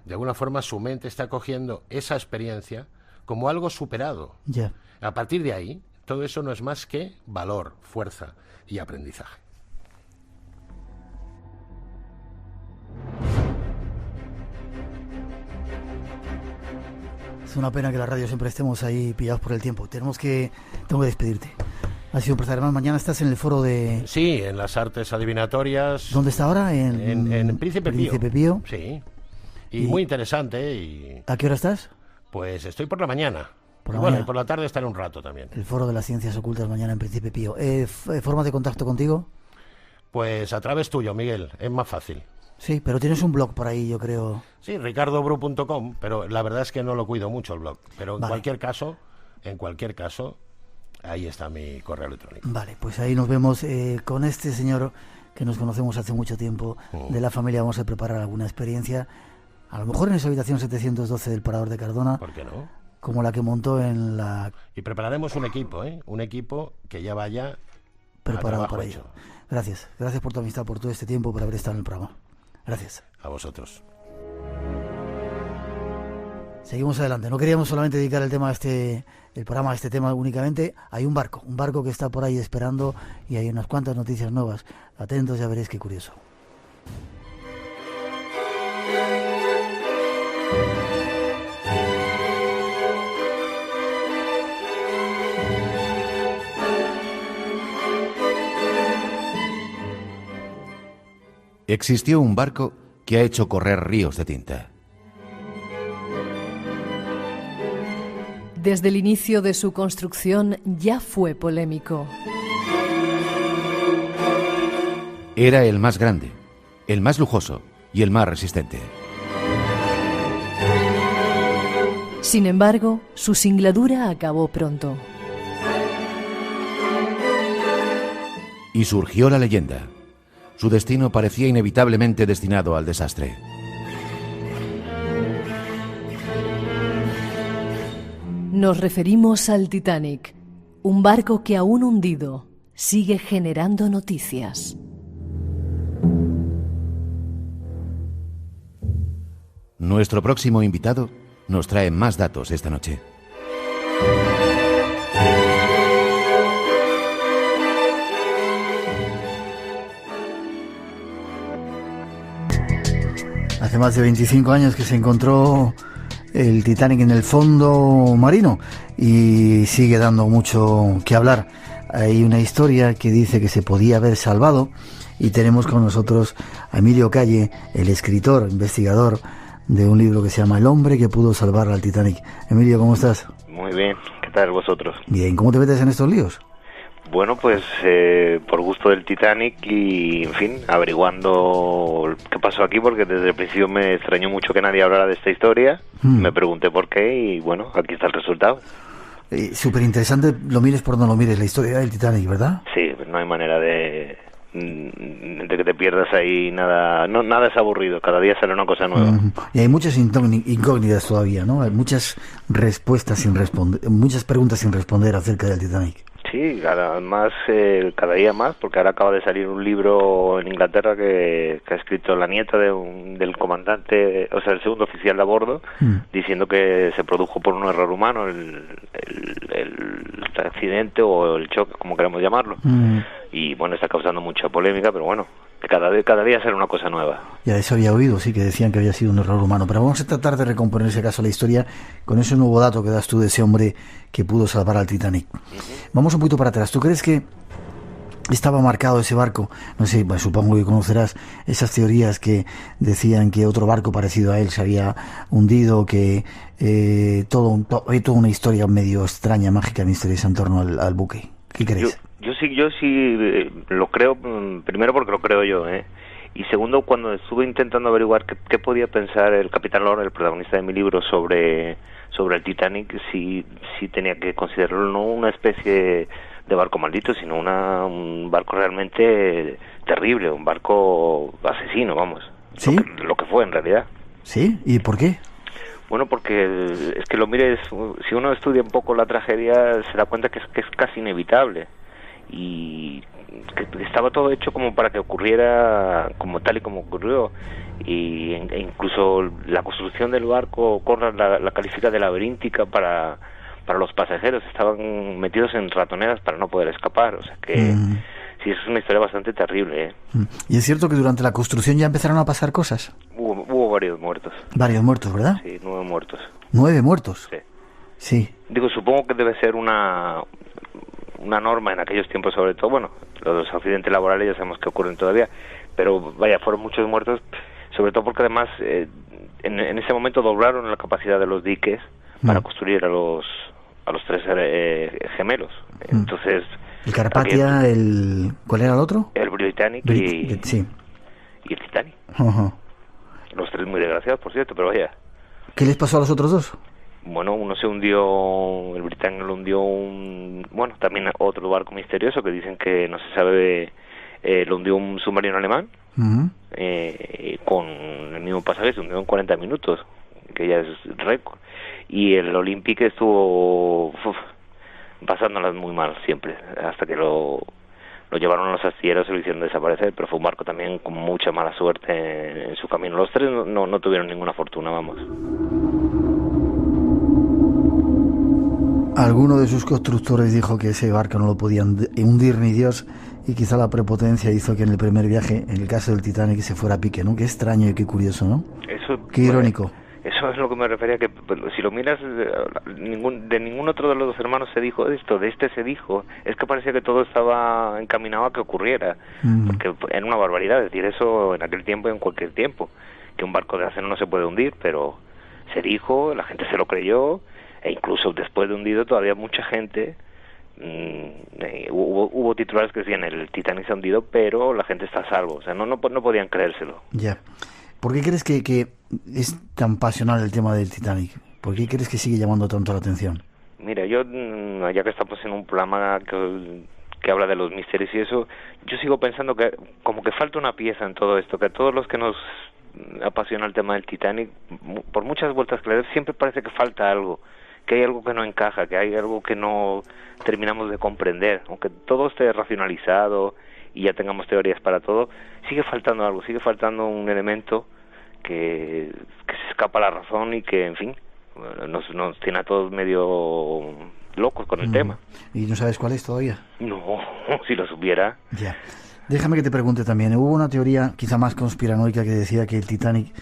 de alguna forma su mente está cogiendo esa experiencia como algo superado. Ya. A partir de ahí, todo eso no es más que valor, fuerza y aprendizaje. Es una pena que la radio siempre estemos ahí pillados por el tiempo. Tengo que despedirte. Ha sido un placer. Además, mañana estás en el foro de... Sí, en las artes adivinatorias. ¿Dónde está ahora? En Príncipe Pío. Príncipe Pío. Sí. Y muy interesante. Y... ¿A qué hora estás? Pues estoy por la mañana. Por la bueno, mañana. y por la tarde estaré un rato también. El foro de las ciencias ocultas mañana en Príncipe Pío. ¿Forma de contacto contigo? Pues a través tuyo, Miguel. Es más fácil. Sí, pero tienes un blog por ahí, yo creo. Sí, ricardobru.com, pero la verdad es que no lo cuido mucho el blog. Pero en Vale. cualquier caso, ahí está mi correo electrónico. Vale, pues ahí nos vemos con este señor que nos conocemos hace mucho tiempo. De la familia vamos a preparar alguna experiencia. A lo mejor en esa habitación 712 del Parador de Cardona. ¿Por qué no? Como la que montó en la... Y prepararemos un equipo, ¿eh? Un equipo que ya vaya preparado a para trabajo ello. hecho. Gracias. Gracias por tu amistad, por todo este tiempo, por haber estado en el programa. Gracias. A vosotros. Seguimos adelante. No queríamos solamente dedicar el programa a este tema únicamente. Hay un barco que está por ahí esperando y hay unas cuantas noticias nuevas. Atentos, ya veréis qué curioso. Existió un barco que ha hecho correr ríos de tinta. Desde el inicio de su construcción ya fue polémico. Era el más grande, el más lujoso y el más resistente. Sin embargo, su singladura acabó pronto. Y surgió la leyenda. Su destino parecía inevitablemente destinado al desastre. Nos referimos al Titanic, un barco que aún hundido sigue generando noticias. Nuestro próximo invitado nos trae más datos esta noche. Hace más de 25 años que se encontró el Titanic en el fondo marino y sigue dando mucho que hablar. Hay una historia que dice que se podía haber salvado y tenemos con nosotros a Emilio Calle, el escritor, investigador de un libro que se llama El hombre que pudo salvar al Titanic. Emilio, ¿cómo estás? Muy bien, ¿qué tal vosotros? Bien, ¿cómo te metes en estos líos? Bueno, pues por gusto del Titanic y, en fin, averiguando qué pasó aquí, porque desde el principio me extrañó mucho que nadie hablara de esta historia. Me pregunté por qué y, bueno, aquí está el resultado. Súper interesante, lo mires por donde lo mires, la historia del Titanic, ¿verdad? Sí, no hay manera de que te pierdas ahí, nada es aburrido, cada día sale una cosa nueva. Y hay muchas incógnitas todavía, ¿no? Hay muchas respuestas sin responder, muchas preguntas sin responder acerca del Titanic. Sí, además cada día más, porque ahora acaba de salir un libro en Inglaterra que ha escrito la nieta del comandante, o sea, el segundo oficial de a bordo, diciendo que se produjo por un error humano el accidente o el choque, como queramos llamarlo. Y bueno, está causando mucha polémica, pero bueno, cada día sale una cosa nueva. Ya eso había oído, sí, que decían que había sido un error humano, pero vamos a tratar de recomponer ese caso la historia con ese nuevo dato que das tú de ese hombre que pudo salvar al Titanic. Vamos un poquito para atrás. ¿Tú crees que estaba marcado ese barco? No sé, pues supongo que conocerás esas teorías que decían que otro barco parecido a él se había hundido, que hay toda una historia medio extraña, mágica, misteriosa en torno al buque. ¿Qué crees? Yo sí lo creo, primero porque lo creo yo, y segundo, cuando estuve intentando averiguar qué podía pensar el Capitán Lord, el protagonista de mi libro, sobre el Titanic, si tenía que considerarlo no una especie de barco maldito, sino un barco realmente terrible, un barco asesino, vamos. ¿Sí? Lo que fue en realidad. ¿Sí? ¿Y por qué? Bueno, porque es que lo mires, si uno estudia un poco la tragedia, se da cuenta que es casi inevitable. Y que estaba todo hecho como para que ocurriera como tal y como ocurrió, e incluso la construcción del barco Conrad la califica de laberíntica para los pasajeros. Estaban metidos en ratoneras para no poder escapar, o sea que sí, es una historia bastante terrible. Y es cierto que durante la construcción ya empezaron a pasar cosas. Hubo varios muertos. Varios muertos, ¿verdad? Sí, 9 muertos. 9 muertos. Sí. Digo, supongo que debe ser una norma en aquellos tiempos, sobre todo, bueno, los accidentes laborales ya sabemos que ocurren todavía, pero vaya, fueron muchos muertos, sobre todo porque además en ese momento doblaron la capacidad de los diques para construir a los 3 gemelos. Entonces, el Carpathia, ¿cuál era el otro? El Britannic sí. Y el Titanic. Los 3 muy desgraciados, por cierto, pero vaya. ¿Qué les pasó a los otros 2? Bueno, uno se hundió, el Britannic lo hundió también otro barco misterioso que dicen que no se sabe, lo hundió un submarino alemán, con el mismo pasaje, se hundió en 40 minutos, que ya es récord. Y el Olympic estuvo pasándolas muy mal siempre, hasta que lo llevaron a los astilleros y lo hicieron desaparecer, pero fue un barco también con mucha mala suerte en su camino. Los 3 no tuvieron ninguna fortuna, vamos. Alguno de sus constructores dijo que ese barco no lo podían hundir ni Dios, y quizá la prepotencia hizo que en el primer viaje, en el caso del Titanic, se fuera a pique, ¿no? Qué extraño y qué curioso, ¿no? Qué irónico. Eso es lo que me refería, que si lo miras, de ningún otro de los 2 hermanos se dijo esto, de este se dijo. Es que parecía que todo estaba encaminado a que ocurriera, porque era una barbaridad decir eso en aquel tiempo y en cualquier tiempo, que un barco de acero no se puede hundir, pero se dijo, la gente se lo creyó, e incluso después de hundido todavía mucha gente, hubo titulares que decían el Titanic se ha hundido, pero la gente está a salvo, o sea, no podían creérselo. Ya. ¿Por qué crees que es tan pasional el tema del Titanic? ¿Por qué crees que sigue llamando tanto la atención? Mira, yo, ya que estamos en un programa que habla de los misterios y eso, yo sigo pensando que como que falta una pieza en todo esto, que a todos los que nos apasiona el tema del Titanic, por muchas vueltas que le des, siempre parece que falta algo, que hay algo que no encaja, que hay algo que no terminamos de comprender, aunque todo esté racionalizado y ya tengamos teorías para todo, sigue faltando algo, sigue faltando un elemento que se escapa a la razón y que, en fin, nos tiene a todos medio locos con el tema. ¿Y no sabes cuál es todavía? No, si lo supiera. Ya. Déjame que te pregunte también, hubo una teoría quizá más conspiranoica que decía que el Titanic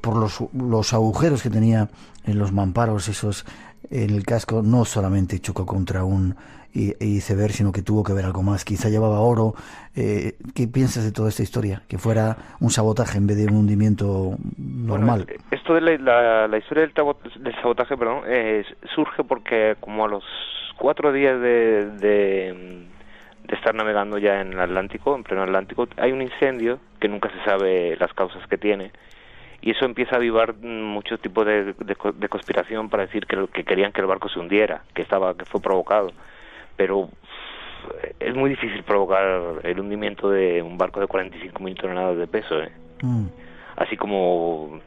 por los agujeros que tenía en los mamparos esos en el casco, no solamente chocó contra un iceberg, sino que tuvo que ver algo más. Quizá llevaba oro. ¿Qué piensas de toda esta historia? Que fuera un sabotaje en vez de un hundimiento normal. Bueno, esto de la historia del sabotaje, surge porque como a los 4 días de estar navegando ya en el Atlántico, en pleno Atlántico, hay un incendio que nunca se sabe las causas que tiene. Y eso empieza a avivar muchos tipos de conspiración para decir que querían que el barco se hundiera, que fue provocado. Pero es muy difícil provocar el hundimiento de un barco de 45.000 toneladas de peso, ¿eh? Así como,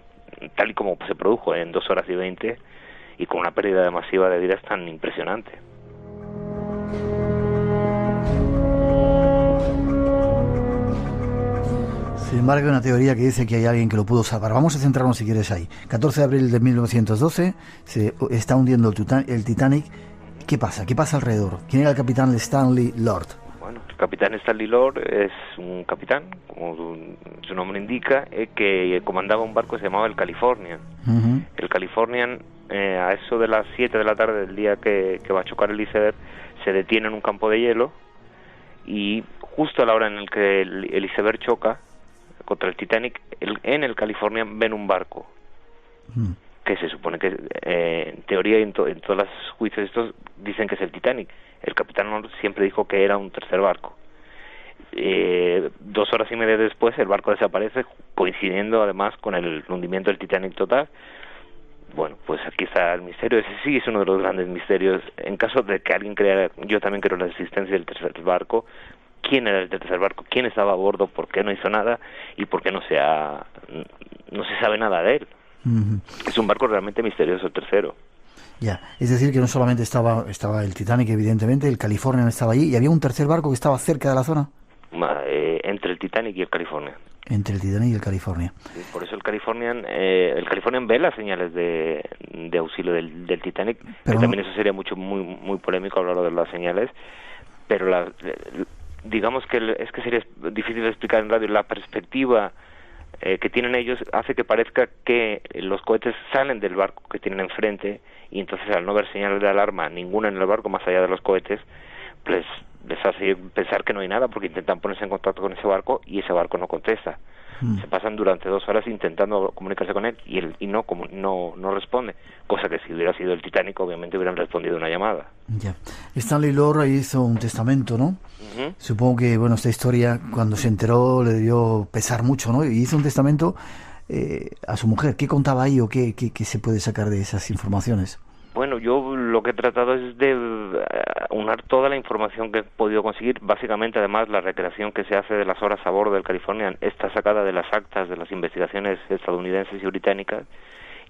tal y como se produjo en 2 horas y 20, y con una pérdida masiva de vidas tan impresionante. Sin embargo, hay una teoría que dice que hay alguien que lo pudo salvar. Vamos a centrarnos, si quieres, ahí. 14 de abril de 1912, se está hundiendo el Titanic. ¿Qué pasa? ¿Qué pasa alrededor? ¿Quién era el capitán Stanley Lord? Bueno, el capitán Stanley Lord es un capitán, como su nombre indica, que comandaba un barco que se llamaba el Californian. El Californian, a eso de las 7 de la tarde del día que va a chocar el iceberg, se detiene en un campo de hielo, y justo a la hora en la que el iceberg choca contra el Titanic, en el Californian ven un barco que se supone que en teoría en todos los juicios estos dicen que es el Titanic. El capitán siempre dijo que era un tercer barco. 2 horas y media después el barco desaparece, coincidiendo además con el hundimiento del Titanic total. Bueno, pues aquí está el misterio. Ese sí es uno de los grandes misterios. En caso de que alguien crea, yo también creo en la existencia del tercer barco. ¿Quién era el tercer barco? ¿Quién estaba a bordo? ¿Por qué no hizo nada? ¿Y por qué no se sabe nada de él? Es un barco realmente misterioso, el tercero. Ya, es decir que no solamente estaba el Titanic, evidentemente, el Californian estaba allí, y había un tercer barco que estaba cerca de la zona. Entre el Titanic y el Californian. Entre el Titanic y el California. Sí, por eso el Californian ve las señales de auxilio del Titanic. Pero también eso sería muy polémico hablar de las señales, pero digamos que sería difícil de explicar en radio. La perspectiva que tienen ellos hace que parezca que los cohetes salen del barco que tienen enfrente, y entonces al no ver señales de alarma ninguna en el barco más allá de los cohetes, pues les hace pensar que no hay nada, porque intentan ponerse en contacto con ese barco y ese barco no contesta. Se pasan durante 2 horas intentando comunicarse con él y no responde, cosa que si hubiera sido el Titanic obviamente hubieran respondido una llamada. Ya. Stanley Lord hizo un testamento, ¿no? Supongo que esta historia, cuando se enteró, le debió pesar mucho, ¿no? Y hizo un testamento a su mujer. ¿Qué contaba ahí o qué se puede sacar de esas informaciones? Bueno, yo lo que he tratado es de unar toda la información que he podido conseguir. Básicamente, además, la recreación que se hace de las horas a bordo del Californian está sacada de las actas de las investigaciones estadounidenses y británicas.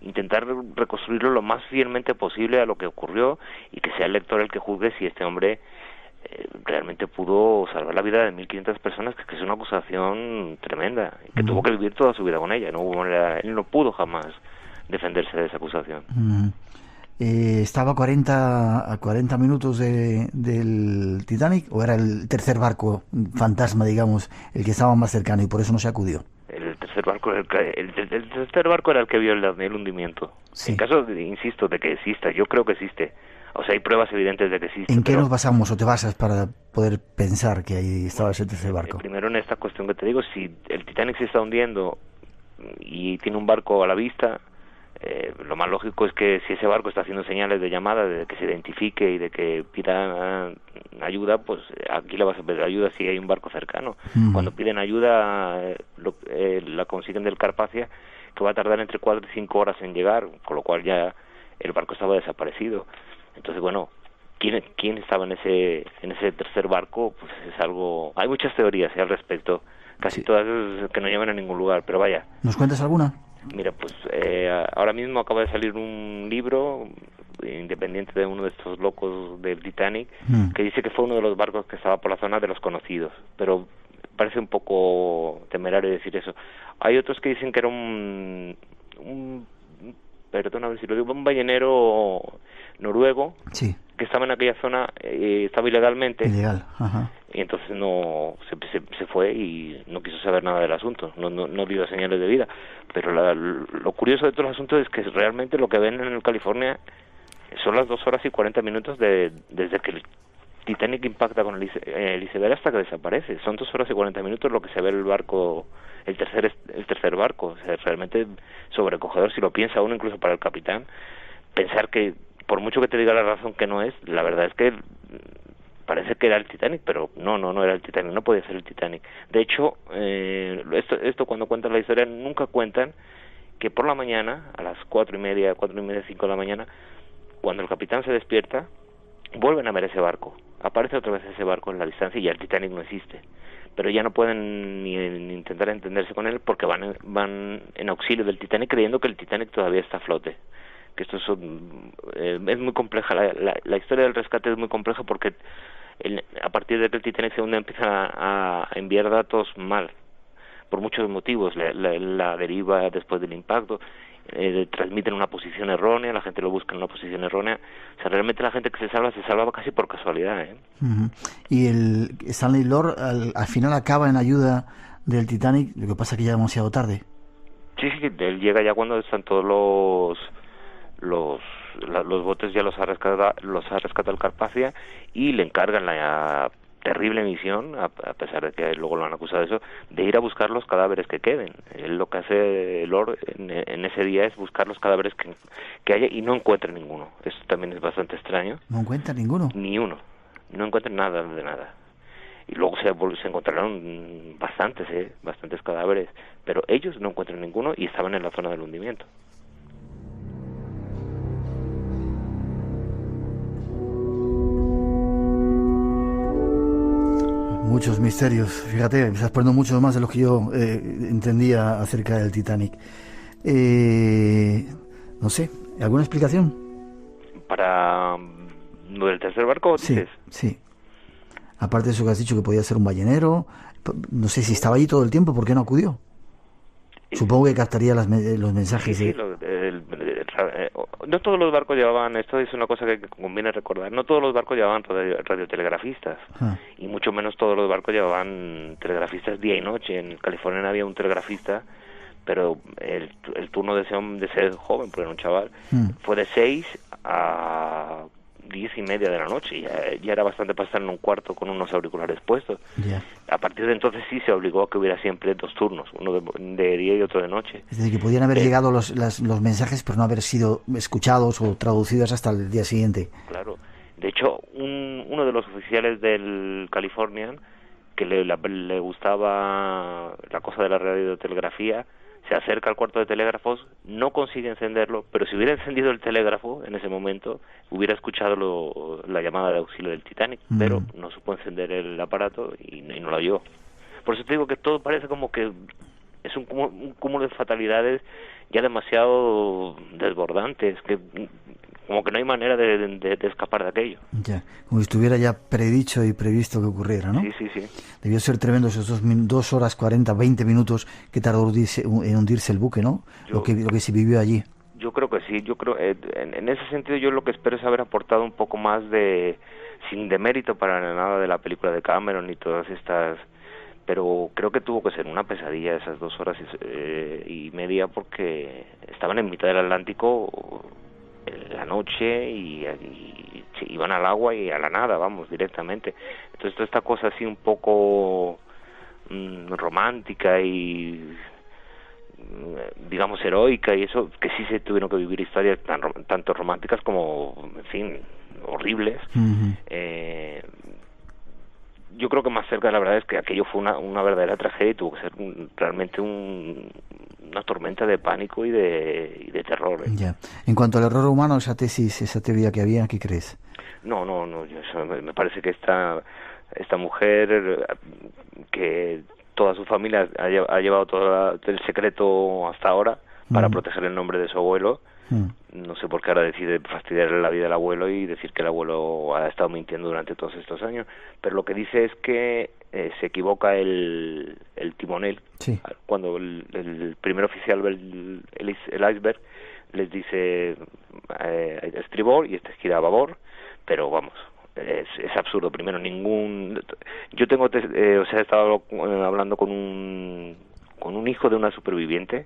Intentar reconstruirlo lo más fielmente posible a lo que ocurrió, y que sea el lector el que juzgue si este hombre realmente pudo salvar la vida de 1.500 personas, que es una acusación tremenda, que tuvo que vivir toda su vida con ella. Él no pudo jamás defenderse de esa acusación. ¿Estaba a 40 minutos del Titanic, o era el tercer barco fantasma, digamos, el que estaba más cercano y por eso no se acudió? El tercer barco era el que vio el hundimiento. Sí. En caso, insisto, de que exista, yo creo que existe. O sea, hay pruebas evidentes de que existe. ¿En qué nos basamos o te basas para poder pensar que ahí estaba ese tercer barco? Primero, en esta cuestión que te digo, si el Titanic se está hundiendo y tiene un barco a la vista, lo más lógico es que si ese barco está haciendo señales de llamada, de que se identifique y de que pida ayuda, pues aquí le vas a pedir ayuda si hay un barco cercano. Cuando piden ayuda, la consiguen del Carpathia, que va a tardar entre 4 y 5 horas en llegar, con lo cual ya el barco estaba desaparecido. Entonces, ¿quién estaba en ese tercer barco? Pues es algo... Hay muchas teorías al respecto, casi todas que no llevan a ningún lugar, pero vaya. ¿Nos cuentas alguna? Mira, pues ahora mismo acaba de salir un libro independiente de uno de estos locos del Titanic, que dice que fue uno de los barcos que estaba por la zona de los conocidos, pero parece un poco temerario decir eso. Hay otros que dicen que era un perdona a ver si lo digo, un ballenero noruego Sí. que estaba en aquella zona, estaba ilegalmente. Ilegal, ajá. Y entonces no se fue y no quiso saber nada del asunto, no dio señales de vida. Pero lo curioso de todo el asunto es que realmente lo que ven en California son las 2 horas y 40 minutos desde que el Titanic impacta con el iceberg hasta que desaparece. Son 2 horas y 40 minutos lo que se ve el barco, el tercer barco. O sea, realmente sobrecogedor si lo piensa uno, incluso para el capitán. Pensar que, por mucho que te diga la razón que no es, la verdad es que parece que era el Titanic, pero no era el Titanic, no podía ser el Titanic. De hecho, esto cuando cuentan la historia, nunca cuentan que por la mañana, a las 4:30, 5 de la mañana, cuando el capitán se despierta, vuelven a ver ese barco. Aparece otra vez ese barco en la distancia y ya el Titanic no existe. Pero ya no pueden ni intentar entenderse con él porque van en auxilio del Titanic creyendo que el Titanic todavía está a flote. Que esto es muy compleja, la historia del rescate es muy compleja porque a partir de que el Titanic se hunde empiezan a enviar datos mal, por muchos motivos, la deriva después del impacto, transmiten una posición errónea, la gente lo busca en una posición errónea, o sea, realmente la gente que se salva casi por casualidad, ¿eh? Uh-huh. Y el Stanley Lord al final acaba en ayuda del Titanic, lo que pasa es que ya demasiado tarde. Sí, él llega ya cuando están todos los botes ya los ha rescatado el Carpathia y le encargan la terrible misión, a pesar de que luego lo han acusado de eso, de ir a buscar los cadáveres que queden. Él lo que hace Lord en ese día es buscar los cadáveres que haya y no encuentra ninguno. Esto también es bastante extraño. ¿No encuentra ninguno? Ni uno. No encuentra nada de nada. Y luego se encontraron bastantes cadáveres, pero ellos no encuentran ninguno y estaban en la zona del hundimiento. Muchos misterios, fíjate, me estás poniendo mucho más de lo que yo entendía acerca del Titanic. No sé, ¿alguna explicación? ¿Para lo del tercer barco, dices? Sí. Aparte de eso que has dicho que podía ser un ballenero, no sé si estaba allí todo el tiempo, ¿por qué no acudió? Supongo que captaría los mensajes. Sí, no todos los barcos llevaban, esto es una cosa que conviene recordar, no todos los barcos llevaban radiotelegrafistas, y mucho menos todos los barcos llevaban telegrafistas día y noche. En California había un telegrafista, pero el turno de ese joven, porque era un chaval, fue de 6 a 10:30 de la noche, ya era bastante para estar en un cuarto con unos auriculares puestos. A partir de entonces sí se obligó a que hubiera siempre 2 turnos, uno de día y otro de noche. Es decir, que podían haber llegado los mensajes pero no haber sido escuchados o traducidos hasta el día siguiente. Claro, de hecho uno de los oficiales del Californian, que le gustaba la cosa de la radiotelegrafía, se acerca al cuarto de telégrafos, no consigue encenderlo, pero si hubiera encendido el telégrafo en ese momento, hubiera escuchado la llamada de auxilio del Titanic, pero no supo encender el aparato y no lo oyó. Por eso te digo que todo parece como que es un cúmulo de fatalidades ya demasiado desbordantes, que como que no hay manera de escapar de aquello. Ya, como si estuviera ya predicho y previsto que ocurriera, ¿no? Sí. Debió ser tremendo esos 2 horas 40, 20 minutos que tardó en hundirse el buque, ¿no? Lo que se vivió allí. Yo creo que sí, en ese sentido yo lo que espero es haber aportado un poco más sin demérito para nada de la película de Cameron y todas estas, pero creo que tuvo que ser una pesadilla esas 2 horas y media porque estaban en mitad del Atlántico en la noche y iban al agua y a la nada, vamos, directamente. Entonces toda esta cosa así un poco romántica y digamos heroica y eso, que sí se tuvieron que vivir historias tanto románticas como, en fin, horribles. Yo creo que más cerca, la verdad, es que aquello fue una verdadera tragedia y tuvo que ser realmente una tormenta de pánico y de terror. Ya. En cuanto al error humano, esa teoría que había, ¿qué crees? No, me parece que esta mujer, que toda su familia ha llevado todo el secreto hasta ahora para proteger el nombre de su abuelo. No sé por qué ahora decide fastidiar la vida del abuelo y decir que el abuelo ha estado mintiendo durante todos estos años, pero lo que dice es que se equivoca el timonel. Cuando el primer oficial ve el iceberg, les dice estribor y este gira a babor, pero vamos, es absurdo. Primero, yo tengo he estado hablando con un hijo de una superviviente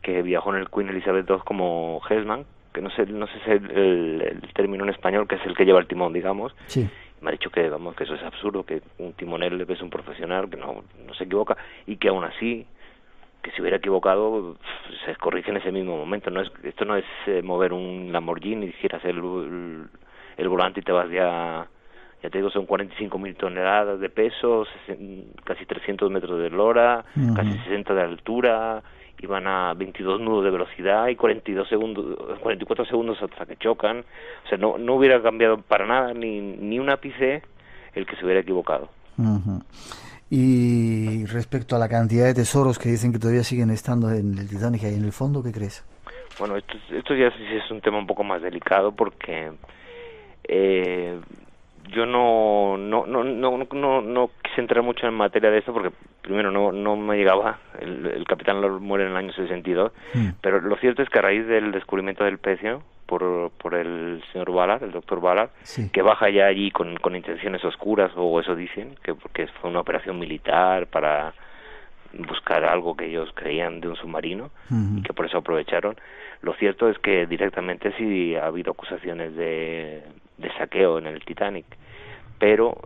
que viajó en el Queen Elizabeth II como helmsman, que no sé si es el término en español, que es el que lleva el timón, digamos. Sí. Me ha dicho que eso es absurdo, que un timonel es un profesional, que no se equivoca, y que aún así, que si hubiera equivocado, se corrige en ese mismo momento. Esto no es mover un Lamborghini y giras el volante y te vas ya te digo, son 45.000 toneladas de peso, casi 300 metros de eslora, casi 60 de altura, y van a 22 nudos de velocidad y 44 segundos hasta que chocan. O sea, no hubiera cambiado para nada, ni un ápice, el que se hubiera equivocado. Y respecto a la cantidad de tesoros que dicen que todavía siguen estando en el Titanic y en el fondo, ¿qué crees? Bueno, esto ya sí es un tema un poco más delicado, porque yo no quise entrar mucho en materia de esto, porque primero no me llegaba, el capitán Lord muere en el año 62, pero lo cierto es que a raíz del descubrimiento del pecio por el señor Ballard, el doctor Ballard, que baja ya allí con intenciones oscuras, o eso dicen, que porque fue una operación militar para buscar algo que ellos creían de un submarino, y que por eso aprovecharon. Lo cierto es que directamente sí ha habido acusaciones de saqueo en el Titanic, pero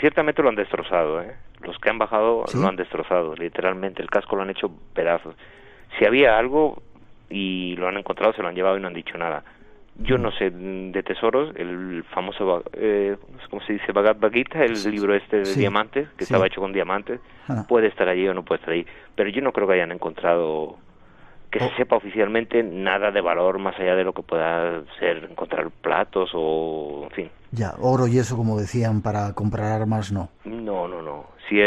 ciertamente lo han destrozado, los que han bajado lo han destrozado, literalmente, el casco lo han hecho pedazos. Si había algo y lo han encontrado, se lo han llevado y no han dicho nada. Yo no sé de tesoros, el famoso, ¿cómo se dice? Bhagavad Gita, el libro este de diamantes, que estaba hecho con diamantes, puede estar allí o no puede estar allí, pero yo no creo que hayan encontrado, que se sepa oficialmente, nada de valor más allá de lo que pueda ser encontrar platos o, en fin. Ya, oro y eso, como decían, para comprar armas, no. No. Si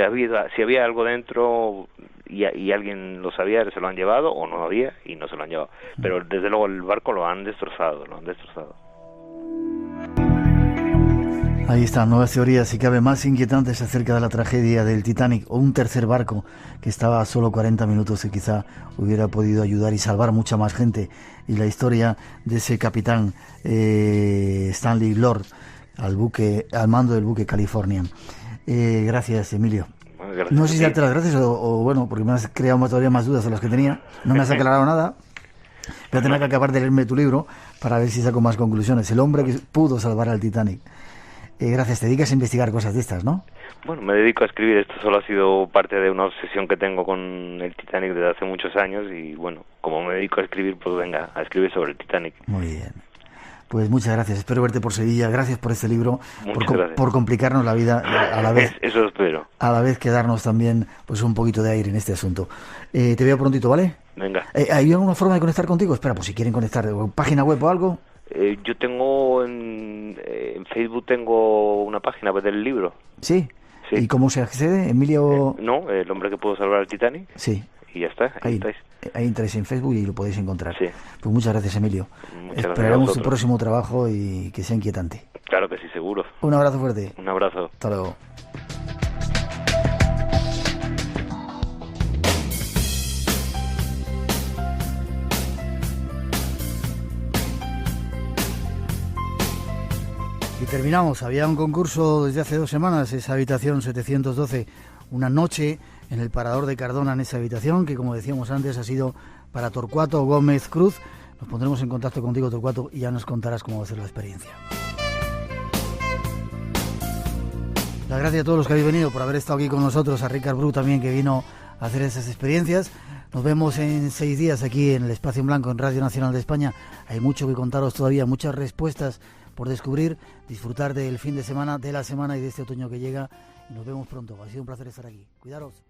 había algo dentro y alguien lo sabía, se lo han llevado, o no había y no se lo han llevado. Pero desde luego el barco lo han destrozado. Ahí están nuevas teorías, si cabe, más inquietantes acerca de la tragedia del Titanic, o un tercer barco que estaba a solo 40 minutos y quizá hubiera podido ayudar y salvar mucha más gente. Y la historia de ese capitán Stanley Lord al mando del buque California. Gracias, Emilio. Bueno, gracias. No sé si darte las gracias o bueno, porque me has creado todavía más dudas de las que tenía. No me has aclarado nada. Voy a tener que acabar de leerme tu libro para ver si saco más conclusiones. El hombre que pudo salvar al Titanic. Gracias, te dedicas a investigar cosas de estas, ¿no? Bueno, me dedico a escribir. Esto solo ha sido parte de una obsesión que tengo con el Titanic desde hace muchos años, y bueno, como me dedico a escribir, pues venga, a escribir sobre el Titanic. Muy bien. Pues muchas gracias, espero verte por Sevilla. Gracias por este libro, por complicarnos la vida a la vez. Eso espero. A la vez que darnos también pues un poquito de aire en este asunto. Te veo prontito, ¿vale? Venga. ¿Hay alguna forma de conectar contigo? Espera, pues si quieren conectar, página web o algo. Yo tengo en Facebook tengo una página web del libro. ¿Sí? ¿Y cómo se accede, Emilio? No, el hombre que pudo salvar al Titanic. Sí. Y ya está, ahí estáis. Ahí entráis en Facebook y lo podéis encontrar. Sí. Pues muchas gracias, Emilio. Esperaremos tu próximo trabajo y que sea inquietante. Claro que sí, seguro. Un abrazo fuerte. Un abrazo. Hasta luego. Y terminamos. Había un concurso desde hace 2 semanas, esa habitación 712, una noche en el Parador de Cardona, en esa habitación, que como decíamos antes ha sido para Torcuato Gómez Cruz. Nos pondremos en contacto contigo, Torcuato, y ya nos contarás cómo va a ser la experiencia. Las gracias a todos los que habéis venido por haber estado aquí con nosotros, a Ricard Bru también, que vino a hacer esas experiencias. Nos vemos en 6 días aquí en el Espacio en Blanco, en Radio Nacional de España. Hay mucho que contaros todavía, muchas respuestas por descubrir. Disfrutar del fin de semana, de la semana y de este otoño que llega. Y nos vemos pronto. Ha sido un placer estar aquí. Cuidaros.